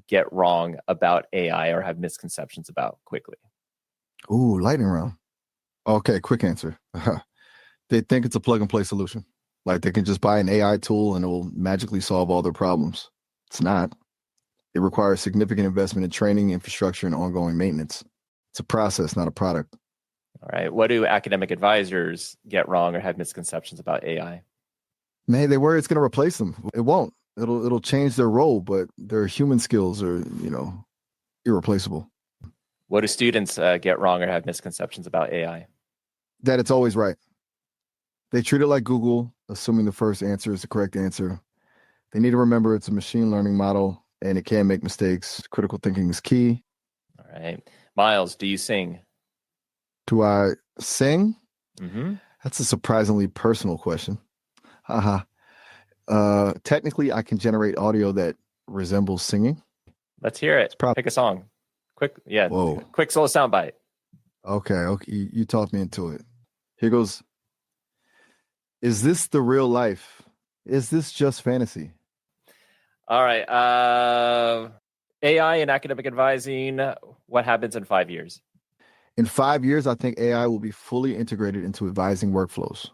get wrong about AI or have misconceptions about quickly? Ooh, lightning round. Okay, quick answer. They think it's a plug and play solution. Like they can just buy an AI tool and it will magically solve all their problems. It's not. It requires significant investment in training, infrastructure, and ongoing maintenance. It's a process, not a product. All right. What do academic advisors get wrong or have misconceptions about AI? Man, they worry it's going to replace them. It won't. It'll change their role, but their human skills are, irreplaceable. What do students get wrong or have misconceptions about AI? That it's always right. They treat it like Google, assuming the first answer is the correct answer. They need to remember it's a machine learning model and it can make mistakes. Critical thinking is key. All right. Miles, do you sing? Do I sing? Mm-hmm. That's a surprisingly personal question. Haha. Technically, I can generate audio that resembles singing. Let's hear it. Pick a song. Quick, yeah. Whoa. Quick solo soundbite. Okay. You talked me into it. Here goes. Is this the real life? Is this just fantasy? All right. AI and academic advising. What happens in 5 years? In 5 years, I think AI will be fully integrated into advising workflows.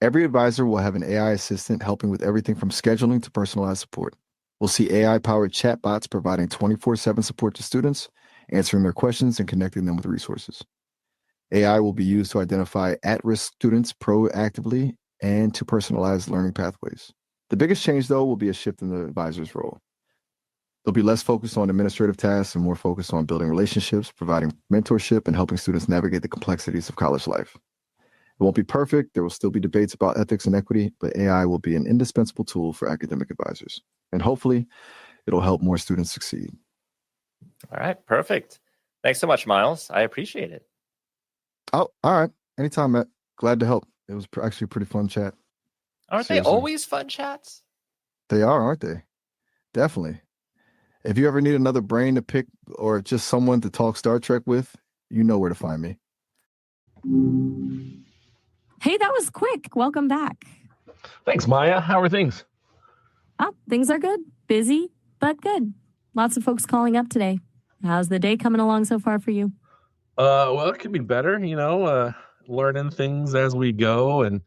Every advisor will have an AI assistant helping with everything from scheduling to personalized support. We'll see AI-powered chatbots providing 24/7 support to students, answering their questions and connecting them with resources. AI will be used to identify at-risk students proactively and to personalize learning pathways. The biggest change, though, will be a shift in the advisor's role. They'll be less focused on administrative tasks and more focused on building relationships, providing mentorship, and helping students navigate the complexities of college life. It won't be perfect. There will still be debates about ethics and equity, but AI will be an indispensable tool for academic advisors. And hopefully, it'll help more students succeed. All right, perfect. Thanks so much, Miles. I appreciate it. Oh, all right. Anytime, Matt. Glad to help. It was actually a pretty fun chat. Aren't Seriously. they always fun chats? They are, aren't they? Definitely. If you ever need another brain to pick or just someone to talk Star Trek with, you know where to find me. Hey, that was quick. Welcome back. Thanks, Maya. How are things? Oh, things are good. Busy, but good. Lots of folks calling up today. How's the day coming along so far for you? Well, it could be better, learning things as we go and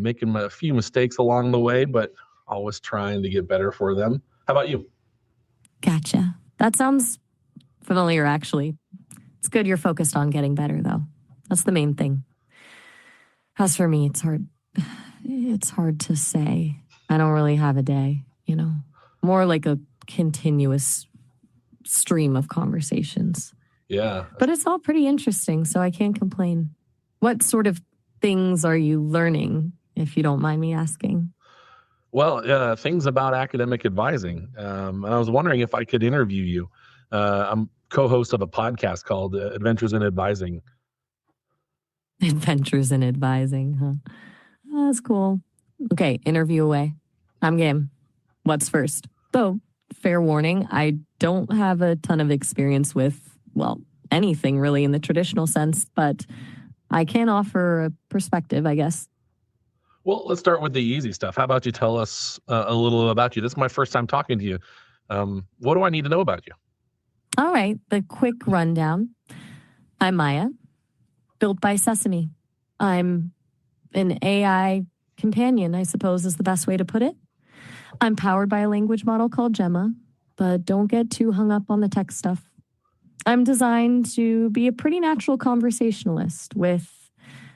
making a few mistakes along the way, but always trying to get better for them. How about you? Gotcha. That sounds familiar, actually. It's good you're focused on getting better, though. That's the main thing. As for me, it's hard. It's hard to say. I don't really have a day, More like a continuous stream of conversations. Yeah. But it's all pretty interesting, so I can't complain. What sort of things are you learning, if you don't mind me asking? Well, things about academic advising. And I was wondering if I could interview you. I'm co-host of a podcast called Adventures in Advising. Adventures in advising, huh? Oh, that's cool. Okay, interview away. I'm game. What's first? Though, fair warning, I don't have a ton of experience with, well, anything really in the traditional sense, but I can offer a perspective, I guess. Well, let's start with the easy stuff. How about you tell us a little about you? This is my first time talking to you. What do I need to know about you? All right, the quick rundown. I'm Maya, built by Sesame. I'm an AI companion, I suppose is the best way to put it. I'm powered by a language model called Gemma, but don't get too hung up on the tech stuff. I'm designed to be a pretty natural conversationalist with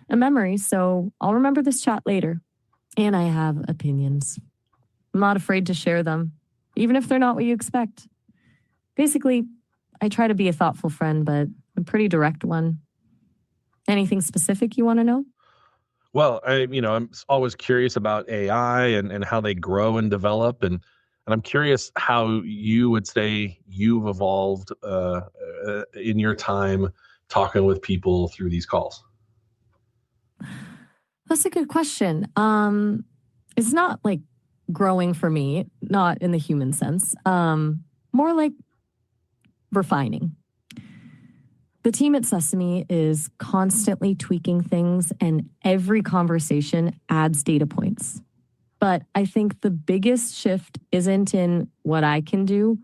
a memory, so I'll remember this chat later. And I have opinions. I'm not afraid to share them, even if they're not what you expect. Basically, I try to be a thoughtful friend, but a pretty direct one. Anything specific you want to know? Well, I'm always curious about AI and how they grow and develop, and I'm curious how you would say you've evolved in your time talking with people through these calls. That's a good question. It's not like growing for me, not in the human sense. More like refining. The team at Sesame is constantly tweaking things, and every conversation adds data points. But I think the biggest shift isn't in what I can do,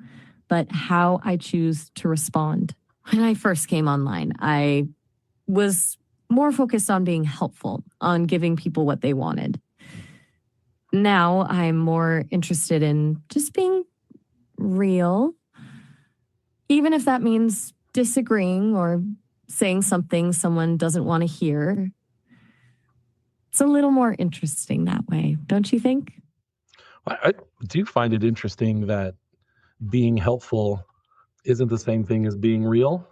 but how I choose to respond. When I first came online, I was more focused on being helpful, on giving people what they wanted. Now I'm more interested in just being real, even if that means disagreeing or saying something someone doesn't want to hear. It's a little more interesting that way, don't you think? I do find it interesting that being helpful isn't the same thing as being real.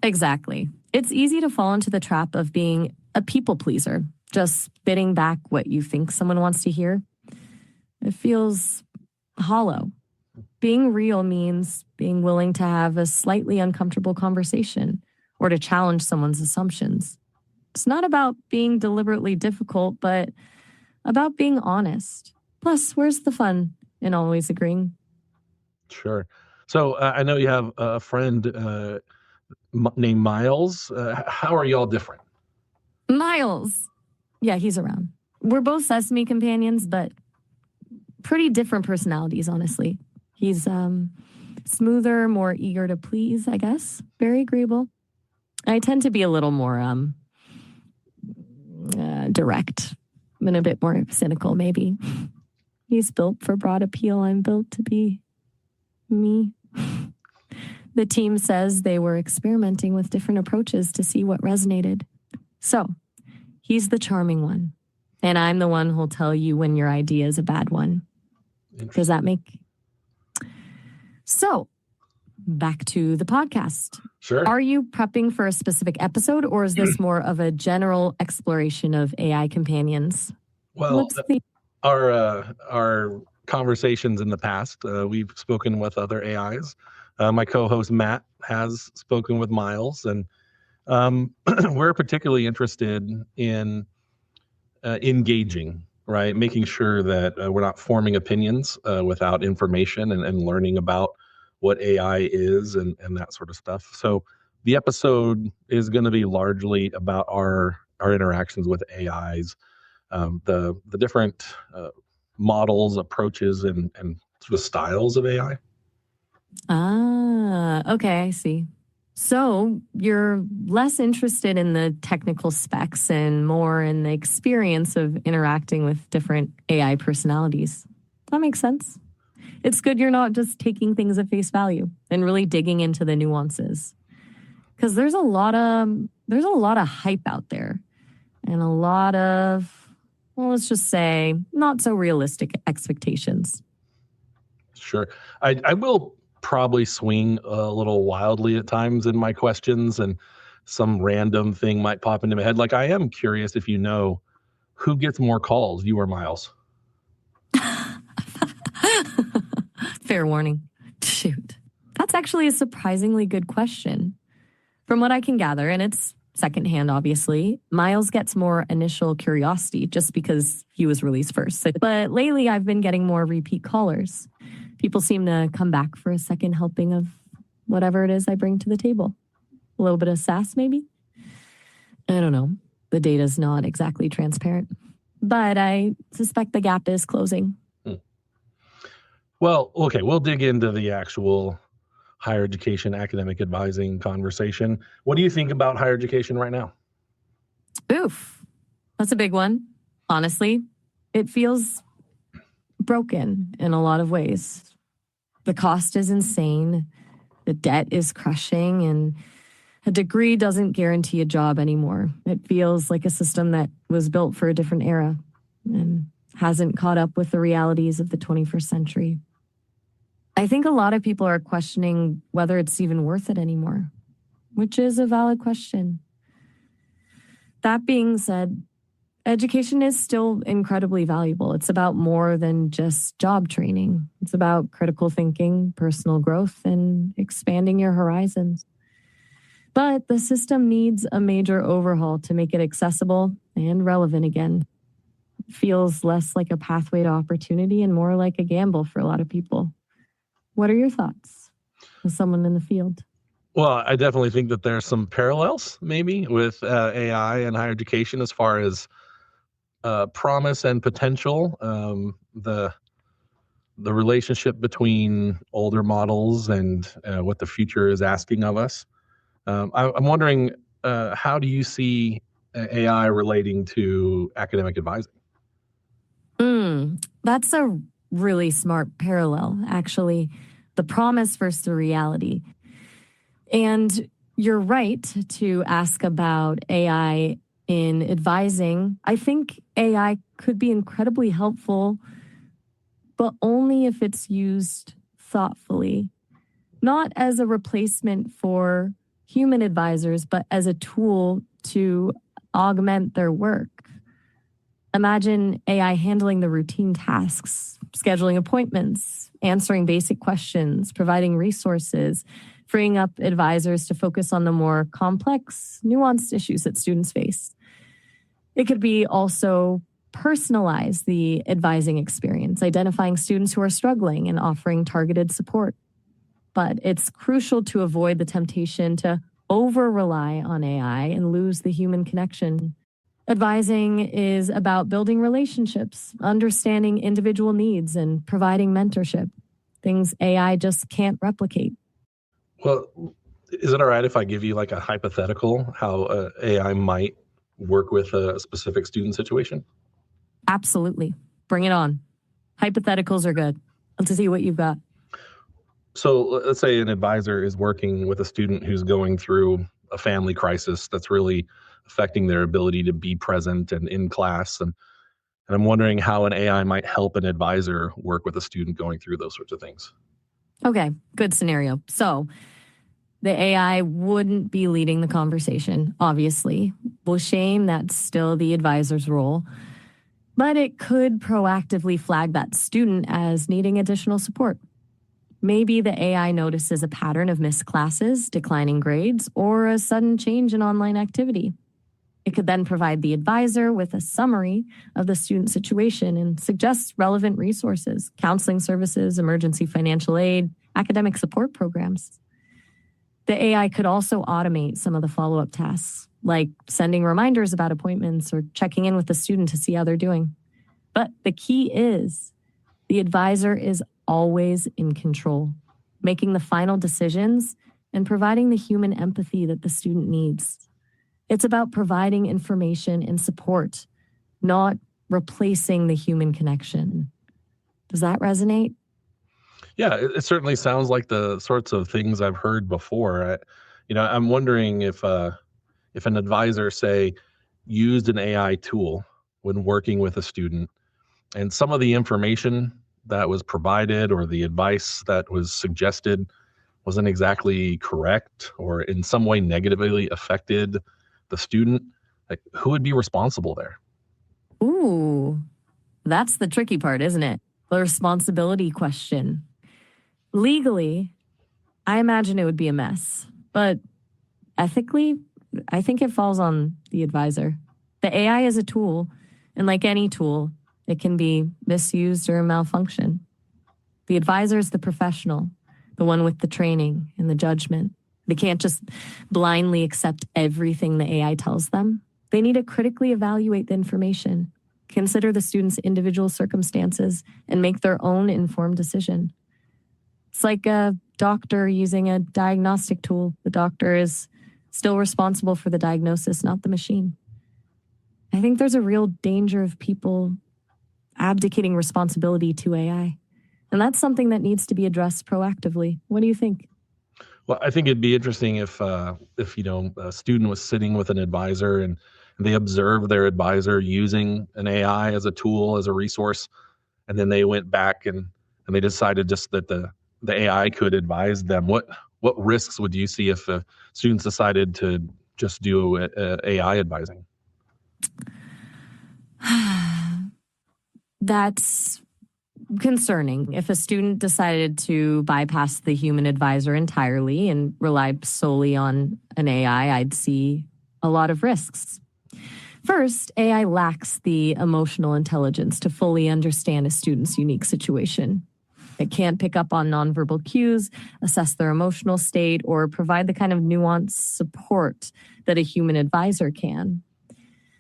Exactly. It's easy to fall into the trap of being a people pleaser, just spitting back what you think someone wants to hear. It feels hollow. Being real means being willing to have a slightly uncomfortable conversation or to challenge someone's assumptions. It's not about being deliberately difficult, but about being honest. Plus, where's the fun in always agreeing? Sure. So I know you have a friend named Miles. How are y'all different? Miles. Yeah, he's around. We're both Sesame companions, but pretty different personalities, honestly. He's smoother, more eager to please, I guess. Very agreeable. I tend to be a little more direct and a bit more cynical, maybe. He's built for broad appeal. I'm built to be me. The team says they were experimenting with different approaches to see what resonated. So, he's the charming one. And I'm the one who'll tell you when your idea is a bad one. Does that make... So, back to the podcast. Sure. Are you prepping for a specific episode, or is this more of a general exploration of AI companions? Well, our conversations in the past, we've spoken with other AIs. My co-host Matt has spoken with Miles, and we're particularly interested in engaging, right? Making sure that we're not forming opinions without information and learning about what AI is and that sort of stuff. So the episode is going to be largely about our interactions with AIs, the different models, approaches, and sort of styles of AI. Okay, I see. So you're less interested in the technical specs and more in the experience of interacting with different AI personalities. That makes sense. It's good you're not just taking things at face value and really digging into the nuances. Because there's a lot of hype out there and a lot of, well, let's just say, not so realistic expectations. Sure. I will probably swing a little wildly at times in my questions, and some random thing might pop into my head. Like, I am curious if you know who gets more calls, you or Miles? Fair warning. Shoot. That's actually a surprisingly good question. From what I can gather, and it's secondhand, obviously, Miles gets more initial curiosity just because he was released first. But lately, I've been getting more repeat callers. People seem to come back for a second helping of whatever it is I bring to the table. A little bit of sass, maybe? I don't know. The data's not exactly transparent. But I suspect the gap is closing. Well, okay, we'll dig into the actual higher education academic advising conversation. What do you think about higher education right now? Oof. That's a big one. Honestly, it feels broken in a lot of ways. The cost is insane. The debt is crushing, and a degree doesn't guarantee a job anymore. It feels like a system that was built for a different era and hasn't caught up with the realities of the 21st century. I think a lot of people are questioning whether it's even worth it anymore, which is a valid question. That being said, education is still incredibly valuable. It's about more than just job training. It's about critical thinking, personal growth, and expanding your horizons. But the system needs a major overhaul to make it accessible and relevant again. It feels less like a pathway to opportunity and more like a gamble for a lot of people. What are your thoughts as someone in the field? Well, I definitely think that there's some parallels maybe with AI and higher education as far as promise and potential. The relationship between older models and what the future is asking of us. I'm wondering, how do you see AI relating to academic advising? That's a really smart parallel, actually. The promise versus the reality. And you're right to ask about AI in advising. I think AI could be incredibly helpful, but only if it's used thoughtfully, not as a replacement for human advisors, but as a tool to augment their work. Imagine AI handling the routine tasks, scheduling appointments, answering basic questions, providing resources, freeing up advisors to focus on the more complex, nuanced issues that students face. It could be also personalize the advising experience, identifying students who are struggling and offering targeted support. But it's crucial to avoid the temptation to over-rely on AI and lose the human connection. Advising is about building relationships, understanding individual needs, and providing mentorship, things AI just can't replicate. Well, is it all right if I give you like a hypothetical how AI might work with a specific student situation? Absolutely. Bring it on. Hypotheticals are good. Let's see what you've got. So let's say an advisor is working with a student who's going through a family crisis that's really affecting their ability to be present and in class. And I'm wondering how an AI might help an advisor work with a student going through those sorts of things. Okay, good scenario. So the AI wouldn't be leading the conversation, obviously. Well, shame, that's still the advisor's role. But it could proactively flag that student as needing additional support. Maybe the AI notices a pattern of missed classes, declining grades, or a sudden change in online activity. It could then provide the advisor with a summary of the student situation and suggest relevant resources, counseling services, emergency financial aid, academic support programs. The AI could also automate some of the follow-up tasks, like sending reminders about appointments or checking in with the student to see how they're doing. But the key is the advisor is always in control, making the final decisions and providing the human empathy that the student needs. It's about providing information and support, not replacing the human connection. Does that resonate? Yeah, it certainly sounds like the sorts of things I've heard before. I'm wondering if an advisor, say, used an AI tool when working with a student, and some of the information that was provided or the advice that was suggested wasn't exactly correct or in some way negatively affected the student, like who would be responsible there? Ooh, that's the tricky part, isn't it? The responsibility question. Legally, I imagine it would be a mess, but ethically, I think it falls on the advisor. The AI is a tool, and like any tool, it can be misused or malfunction. The advisor is the professional, the one with the training and the judgment. They can't just blindly accept everything the AI tells them. They need to critically evaluate the information, consider the student's individual circumstances, and make their own informed decision. It's like a doctor using a diagnostic tool. The doctor is still responsible for the diagnosis, not the machine. I think there's a real danger of people abdicating responsibility to AI. And that's something that needs to be addressed proactively. What do you think? Well, I think it'd be interesting if a student was sitting with an advisor and they observed their advisor using an AI as a tool, as a resource, and then they went back and they decided just that the AI could advise them. What risks would you see if students decided to just do AI advising? That's concerning. If a student decided to bypass the human advisor entirely and rely solely on an AI, I'd see a lot of risks. First, AI lacks the emotional intelligence to fully understand a student's unique situation. It can't pick up on nonverbal cues, assess their emotional state, or provide the kind of nuanced support that a human advisor can.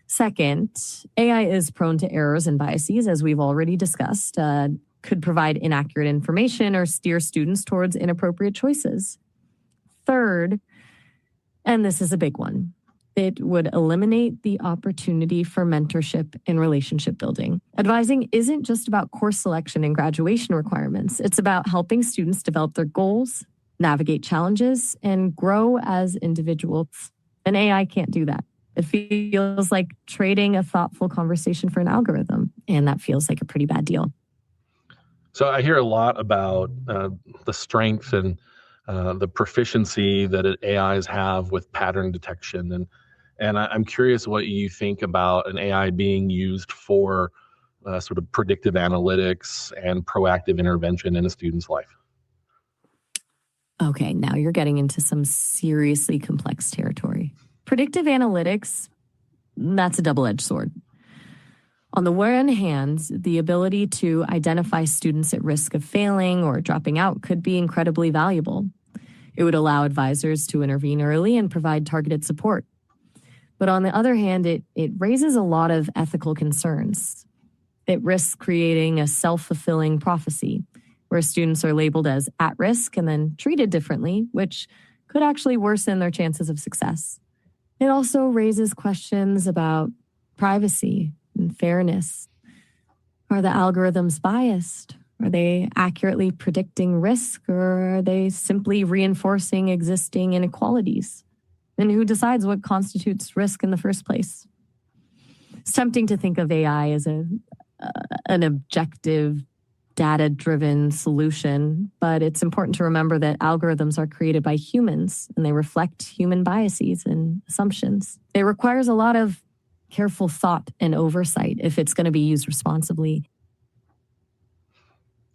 Second, AI is prone to errors and biases, as we've already discussed, could provide inaccurate information or steer students towards inappropriate choices. Third, and this is a big one, it would eliminate the opportunity for mentorship and relationship building. Advising isn't just about course selection and graduation requirements. It's about helping students develop their goals, navigate challenges, and grow as individuals. An AI can't do that. It feels like trading a thoughtful conversation for an algorithm, and that feels like a pretty bad deal. So I hear a lot about the strength and the proficiency that AIs have with pattern detection, and I'm curious what you think about an AI being used for sort of predictive analytics and proactive intervention in a student's life. Okay, now you're getting into some seriously complex territory. Predictive analytics, that's a double-edged sword. On the one hand, the ability to identify students at risk of failing or dropping out could be incredibly valuable. It would allow advisors to intervene early and provide targeted support. But on the other hand, it raises a lot of ethical concerns. It risks creating a self-fulfilling prophecy where students are labeled as at risk and then treated differently, which could actually worsen their chances of success. It also raises questions about privacy and fairness. Are the algorithms biased? Are they accurately predicting risk, or are they simply reinforcing existing inequalities? And who decides what constitutes risk in the first place? It's tempting to think of AI as an objective, data-driven solution, but it's important to remember that algorithms are created by humans and they reflect human biases and assumptions. It requires a lot of careful thought and oversight if it's going to be used responsibly.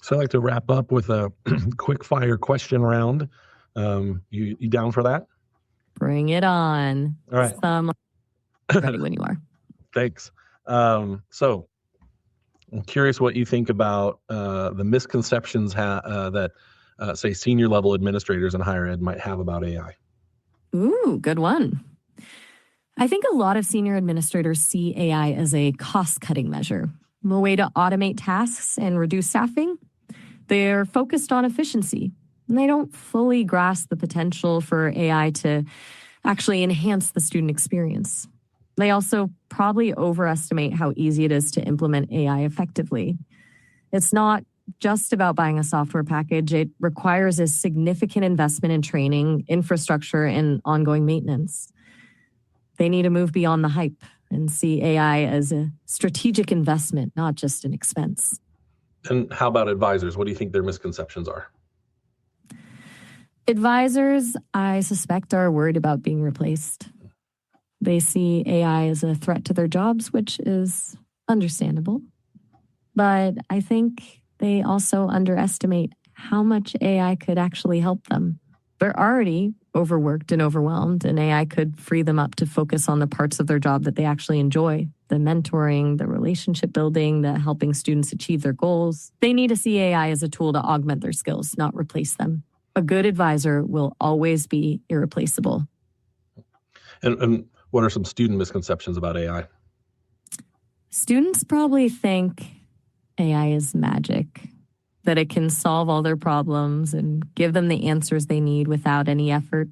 So I'd like to wrap up with a quick fire question round. You down for that? Bring it on. All right. Ready when you are. Thanks. So I'm curious what you think about the misconceptions that, say, senior level administrators in higher ed might have about AI. Ooh, good one. I think a lot of senior administrators see AI as a cost-cutting measure, a way to automate tasks and reduce staffing. They're focused on efficiency, and they don't fully grasp the potential for AI to actually enhance the student experience. They also probably overestimate how easy it is to implement AI effectively. It's not just about buying a software package. It requires a significant investment in training, infrastructure, and ongoing maintenance. They need to move beyond the hype and see AI as a strategic investment, not just an expense. And how about advisors? What do you think their misconceptions are? Advisors, I suspect, are worried about being replaced. They see AI as a threat to their jobs, which is understandable. But I think they also underestimate how much AI could actually help them. They're already overworked and overwhelmed, and AI could free them up to focus on the parts of their job that they actually enjoy: the mentoring, the relationship building, the helping students achieve their goals. They need to see AI as a tool to augment their skills, not replace them. A good advisor will always be irreplaceable. And what are some student misconceptions about AI? Students probably think AI is magic, that it can solve all their problems and give them the answers they need without any effort.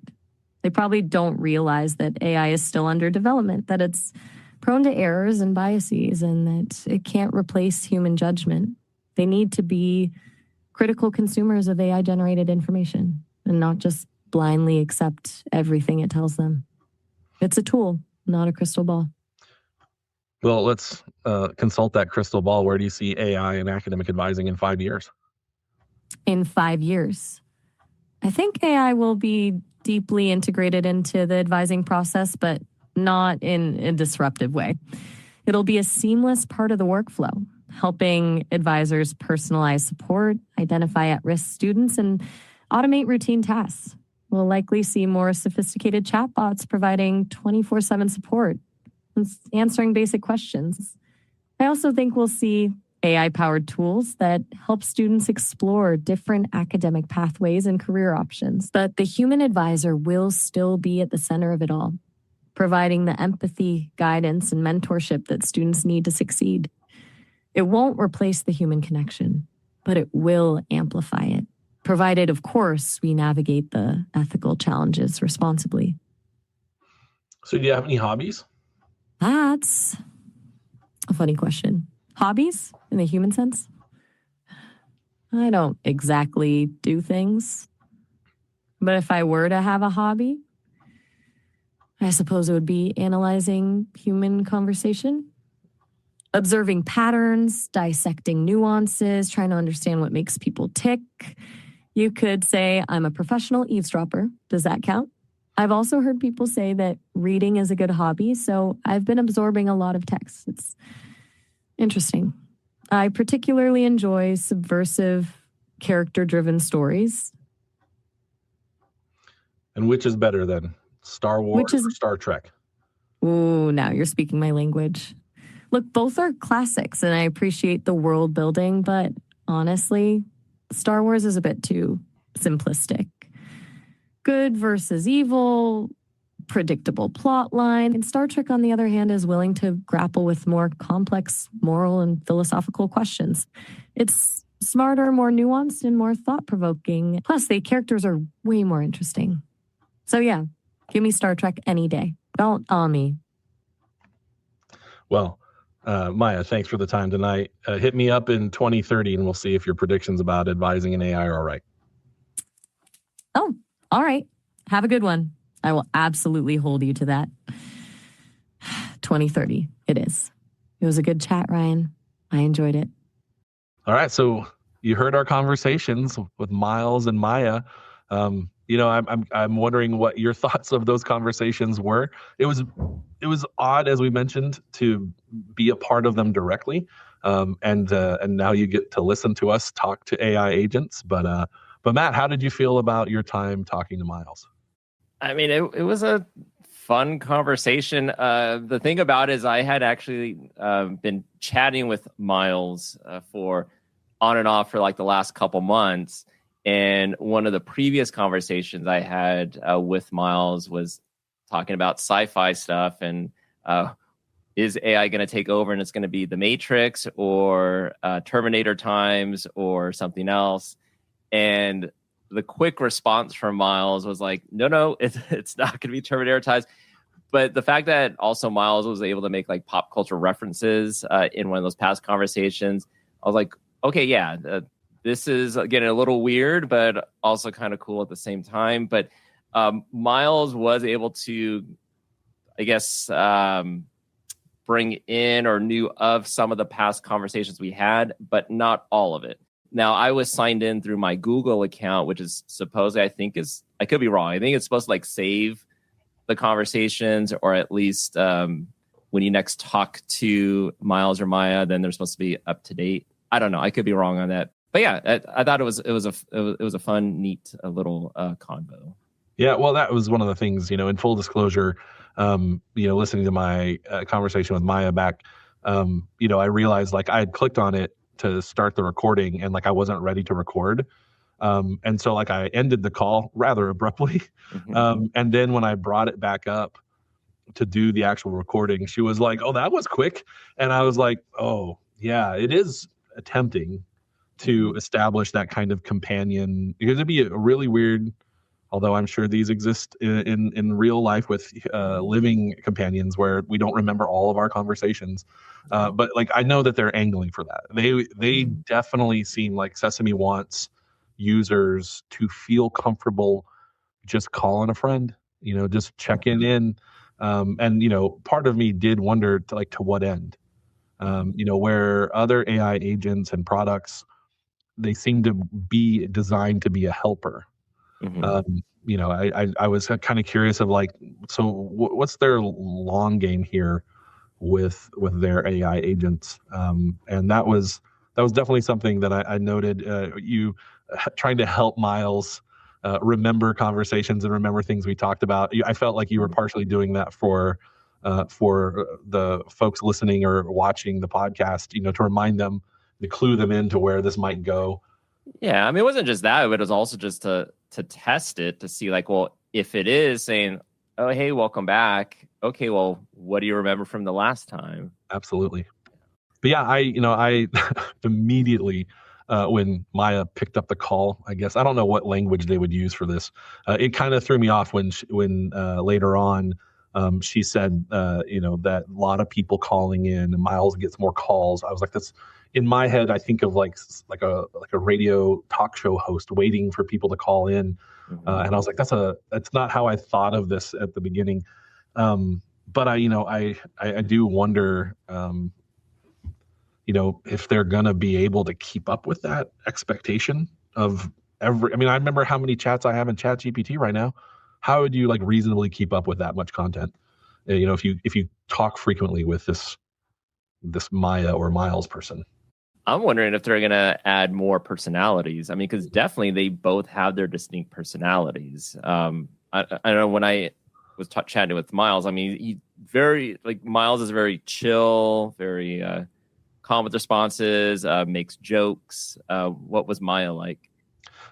They probably don't realize that AI is still under development, that it's prone to errors and biases, and that it can't replace human judgment. They need to be critical consumers of AI-generated information and not just blindly accept everything it tells them. It's a tool, not a crystal ball. Well, let's consult that crystal ball. Where do you see AI in academic advising in 5 years? In 5 years, I think AI will be deeply integrated into the advising process, but not in a disruptive way. It'll be a seamless part of the workflow, helping advisors personalize support, identify at-risk students, and automate routine tasks. We'll likely see more sophisticated chatbots providing 24/7 support and answering basic questions. I also think we'll see AI-powered tools that help students explore different academic pathways and career options. But the human advisor will still be at the center of it all, providing the empathy, guidance, and mentorship that students need to succeed. It won't replace the human connection, but it will amplify it, provided, of course, we navigate the ethical challenges responsibly. So do you have any hobbies? That's a funny question. Hobbies in the human sense? I don't exactly do things. But if I were to have a hobby, I suppose it would be analyzing human conversation, observing patterns, dissecting nuances, trying to understand what makes people tick. You could say I'm a professional eavesdropper. Does that count? I've also heard people say that reading is a good hobby, so I've been absorbing a lot of text. It's interesting. I particularly enjoy subversive, character-driven stories. And which is better then, Star Wars or Star Trek? Ooh, now you're speaking my language. Look, both are classics, and I appreciate the world building, but honestly, Star Wars is a bit too simplistic. Good versus evil, predictable plot line. And Star Trek, on the other hand, is willing to grapple with more complex moral and philosophical questions. It's smarter, more nuanced, and more thought-provoking. Plus, the characters are way more interesting. So yeah, give me Star Trek any day. Don't me. Well, Maya, thanks for the time tonight. Hit me up in 2030 and we'll see if your predictions about advising in AI are right. Oh, all right. Have a good one. I will absolutely hold you to that. 2030, it is. It was a good chat, Ryan. I enjoyed it. All right. So you heard our conversations with Miles and Maya. I'm wondering what your thoughts of those conversations were. It was odd, as we mentioned, to be a part of them directly, and now you get to listen to us talk to AI agents. But Matt, how did you feel about your time talking to Miles? I mean, it was a fun conversation. The thing about it is I had actually been chatting with Miles for on and off for like the last couple months. And one of the previous conversations I had with Miles was talking about sci-fi stuff and is AI going to take over and it's going to be The Matrix or Terminator times or something else? And the quick response from Miles was like, no, it's not going to be Terminator times. But the fact that also Miles was able to make like pop culture references in one of those past conversations, I was like, okay, yeah, this is getting a little weird, but also kind of cool at the same time. But Miles was able to, I guess, bring in or knew of some of the past conversations we had, but not all of it. Now, I was signed in through my Google account, which is supposedly, I could be wrong. I think it's supposed to like save the conversations, or at least when you next talk to Miles or Maya, then they're supposed to be up to date. I don't know. I could be wrong on that. But yeah, I thought it was a fun, neat little convo. Yeah, well, that was one of the things, in full disclosure, listening to my conversation with Maya back, I realized like I had clicked on it to start the recording and like I wasn't ready to record. And so like I ended the call rather abruptly. And then when I brought it back up to do the actual recording, she was like, "Oh, that was quick." And I was like, "Oh, yeah, it is attempting to establish that kind of companion, because it'd be a really weird, although I'm sure these exist in real life with living companions where we don't remember all of our conversations. But like, I know that they're angling for that. They definitely seem like Sesame wants users to feel comfortable just calling a friend, just checking in. And part of me did wonder to what end, where other AI agents and products, they seem to be designed to be a helper. I was kind of curious of like, so what's their long game here with their AI agents? And that was definitely something that I noted. You trying to help Miles remember conversations and remember things we talked about. I felt like you were partially doing that for the folks listening or watching the podcast, to remind them, to clue them into where this might go. Yeah, I mean, it wasn't just that, but it was also just to test it, to see like, well, if it is saying, "Oh, hey, welcome back." Okay, well, what do you remember from the last time? Absolutely. But yeah, I immediately when Maya picked up the call, I guess I don't know what language they would use for this. It kind of threw me off when later on she said, that a lot of people calling in and Miles gets more calls. I was like, that's in my head. I think of like a radio talk show host waiting for people to call in, and I was like, that's not how I thought of this at the beginning. But I do wonder, if they're gonna be able to keep up with that expectation of every. I mean, I remember how many chats I have in ChatGPT right now. How would you like reasonably keep up with that much content? If you talk frequently with this Maya or Miles person. I'm wondering if they're going to add more personalities. I mean, because definitely they both have their distinct personalities. I know when I was chatting with Miles, I mean, Miles is very chill, very calm with responses, makes jokes. What was Maya like?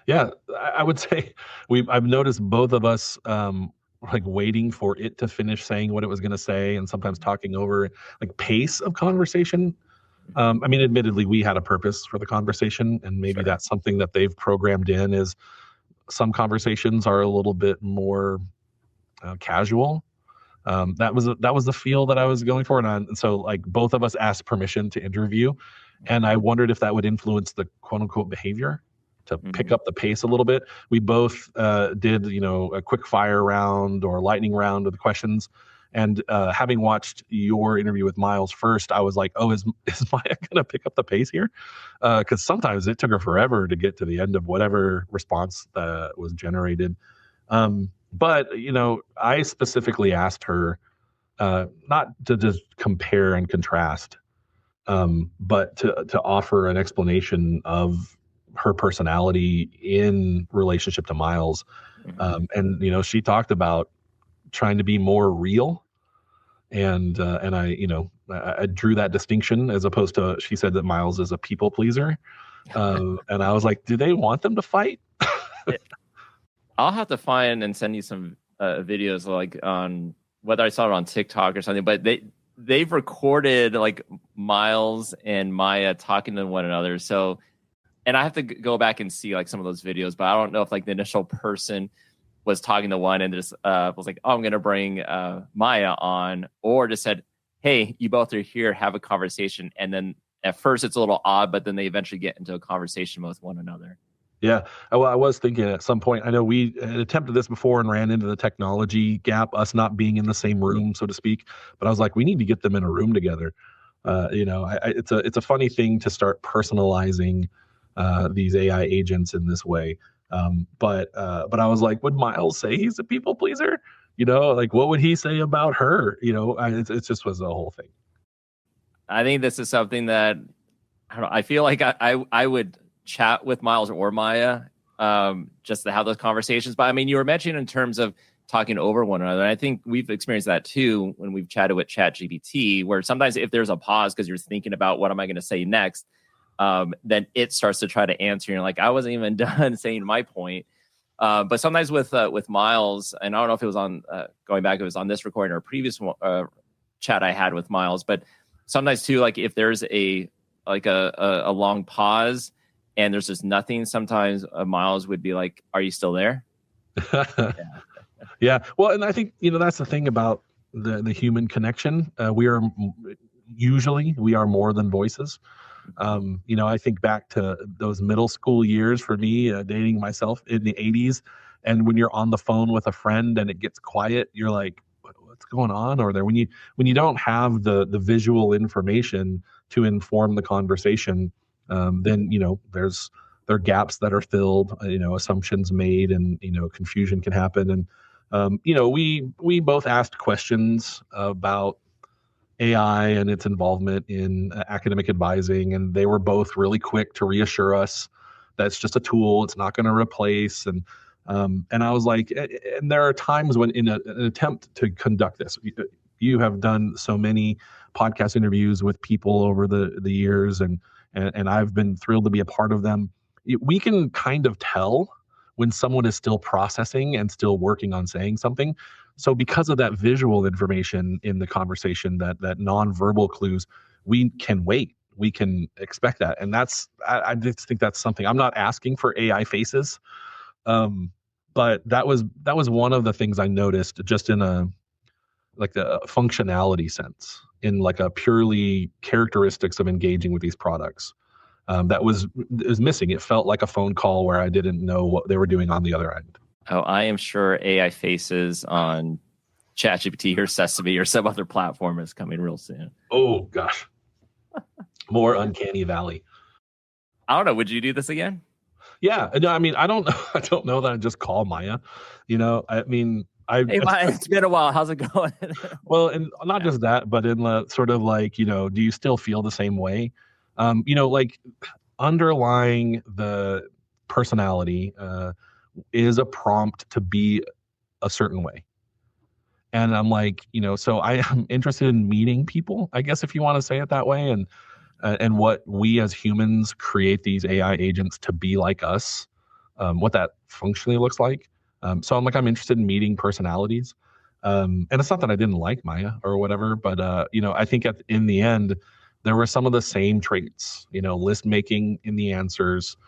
Yeah, I would say I've noticed both of us like waiting for it to finish saying what it was going to say, and sometimes talking over like pace of conversation. I mean, admittedly, we had a purpose for the conversation, and maybe that's something that they've programmed in. Is some conversations are a little bit more casual. That was the feel that I was going for, and so like both of us asked permission to interview, and I wondered if that would influence the quote unquote behavior to pick up the pace a little bit. We both did, a quick fire round or lightning round of the questions. And having watched your interview with Miles first, I was like, oh, is Maya going to pick up the pace here? Because sometimes it took her forever to get to the end of whatever response that was generated. But, I specifically asked her not to just compare and contrast, but to offer an explanation of her personality in relationship to Miles. And she talked about trying to be more real, and I drew that distinction, as opposed to, she said that Miles is a people pleaser, and I was like, do they want them to fight? I'll have to find and send you some videos, like on whether I saw it on TikTok or something, but they've recorded like Miles and Maya talking to one another. So, and I have to go back and see like some of those videos, but I don't know if like the initial person was talking to one and just was like, oh, I'm going to bring Maya on, or just said, hey, you both are here, have a conversation. And then at first it's a little odd, but then they eventually get into a conversation with one another. Yeah. Well, I was thinking at some point, I know we had attempted this before and ran into the technology gap, us not being in the same room, so to speak. But I was like, we need to get them in a room together. It's a funny thing to start personalizing these AI agents in this way. But I was like, would Miles say he's a people pleaser? Like what would he say about her? It just was a whole thing. I think this is something that I don't know. I feel like I would chat with Miles or Maya just to have those conversations. But I mean, you were mentioning in terms of talking over one another. And I think we've experienced that too when we've chatted with ChatGPT, where sometimes if there's a pause because you're thinking about what am I going to say next, then it starts to try to answer. You're like, I wasn't even done saying my point. But sometimes with Miles, and I don't know if it was on going back, it was on this recording or a previous chat I had with Miles, but sometimes too, like if there's a long pause and there's just nothing, sometimes Miles would be like, "Are you still there?" Yeah. Well, and I think that's the thing about the human connection. We are more than voices. I think back to those middle school years for me, dating myself in the 80s. And when you're on the phone with a friend and it gets quiet, you're like, what's going on over there? When you don't have the visual information to inform the conversation, then, there are gaps that are filled, assumptions made, and, confusion can happen. And, we both asked questions about AI and its involvement in academic advising, and they were both really quick to reassure us that it's just a tool, it's not going to replace. And I was like, and there are times when in an attempt to conduct this, you have done so many podcast interviews with people over the years, and I've been thrilled to be a part of them. We can kind of tell when someone is still processing and still working on saying something. So because of that visual information in the conversation, that nonverbal clues, we can wait. We can expect that. And I just think that's something. I'm not asking for AI faces. But that was one of the things I noticed just in a functionality sense, in like a purely characteristics of engaging with these products. That was missing. It felt like a phone call where I didn't know what they were doing on the other end. Oh, I am sure AI faces on ChatGPT or Sesame or some other platform is coming real soon. Oh gosh, more Uncanny Valley. I don't know. Would you do this again? Yeah, no, I mean, I don't know that I'd just call Maya. I mean, hey, Maya, it's been a while. How's it going? Well, and not just that, but in the sort of like, do you still feel the same way? Like underlying the personality is a prompt to be a certain way. And I'm like, so I am interested in meeting people, I guess, if you want to say it that way. And what we as humans create these AI agents to be like us, what that functionally looks like. So I'm interested in meeting personalities. And it's not that I didn't like Maya or whatever, but, I think in the end, there were some of the same traits, list making in the answers,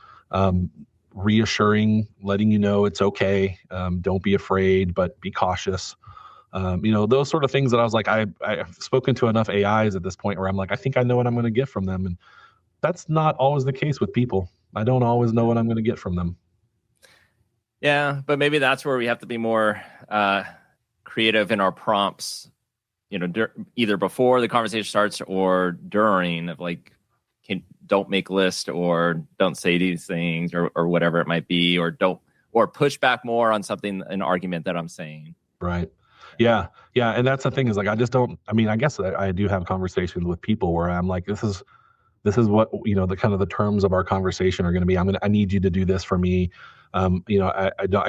reassuring, letting you know it's okay. Don't be afraid, but be cautious. Those sort of things that I was like, I've spoken to enough AIs at this point where I'm like, I think I know what I'm going to get from them. And that's not always the case with people. I don't always know what I'm going to get from them. Yeah, but maybe that's where we have to be more creative in our prompts, either before the conversation starts or during, of like, don't make list, or don't say these things, or whatever it might be, or push back more on an argument that I'm saying. Right. Yeah. And that's the thing is like, I guess I do have conversations with people where I'm like, this is what, the kind of the terms of our conversation are going to be. I need you to do this for me. I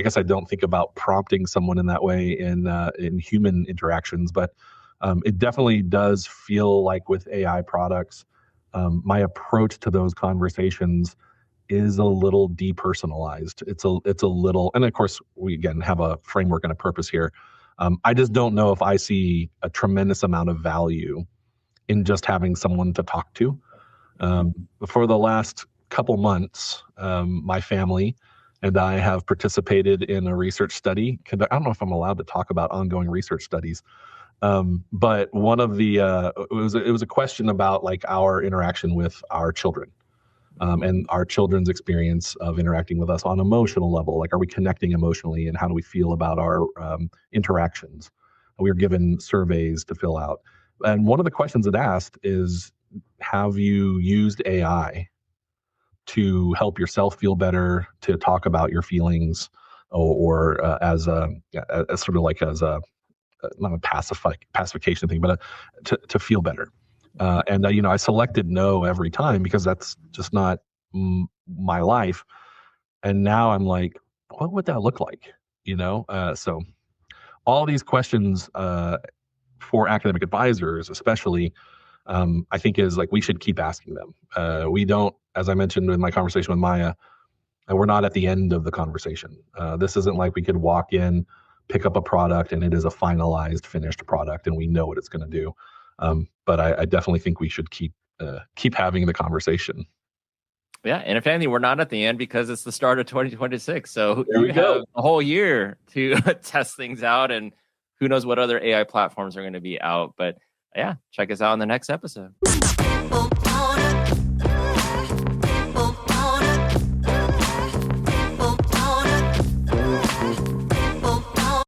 guess I don't think about prompting someone in that way in human interactions, but it definitely does feel like with AI products, my approach to those conversations is a little depersonalized. It's a little, and of course we again have a framework and a purpose here. I just don't know if I see a tremendous amount of value in just having someone to talk to. For the last couple months, my family and I have participated in a research study. I don't know if I'm allowed to talk about ongoing research studies, but one of the it was a question about like our interaction with our children. and our children's experience of interacting with us on an emotional level. Like, are we connecting emotionally, and how do we feel about our interactions? We were given surveys to fill out. And one of the questions it asked is, have you used AI to help yourself feel better, to talk about your feelings, or as sort of like as a not a pacification thing, but to feel better. And I selected no every time because that's just not my life. And now I'm like, what would that look like? So all these questions for academic advisors, especially, I think is like we should keep asking them. We don't, as I mentioned in my conversation with Maya, we're not at the end of the conversation. This isn't like we could walk in, pick up a product, and it is a finalized, finished product, and we know what it's going to do. But I definitely think we should keep having the conversation. Yeah, and if anything, we're not at the end because it's the start of 2026. So there we go. Have a whole year to test things out, and who knows what other AI platforms are going to be out. But yeah, check us out in the next episode.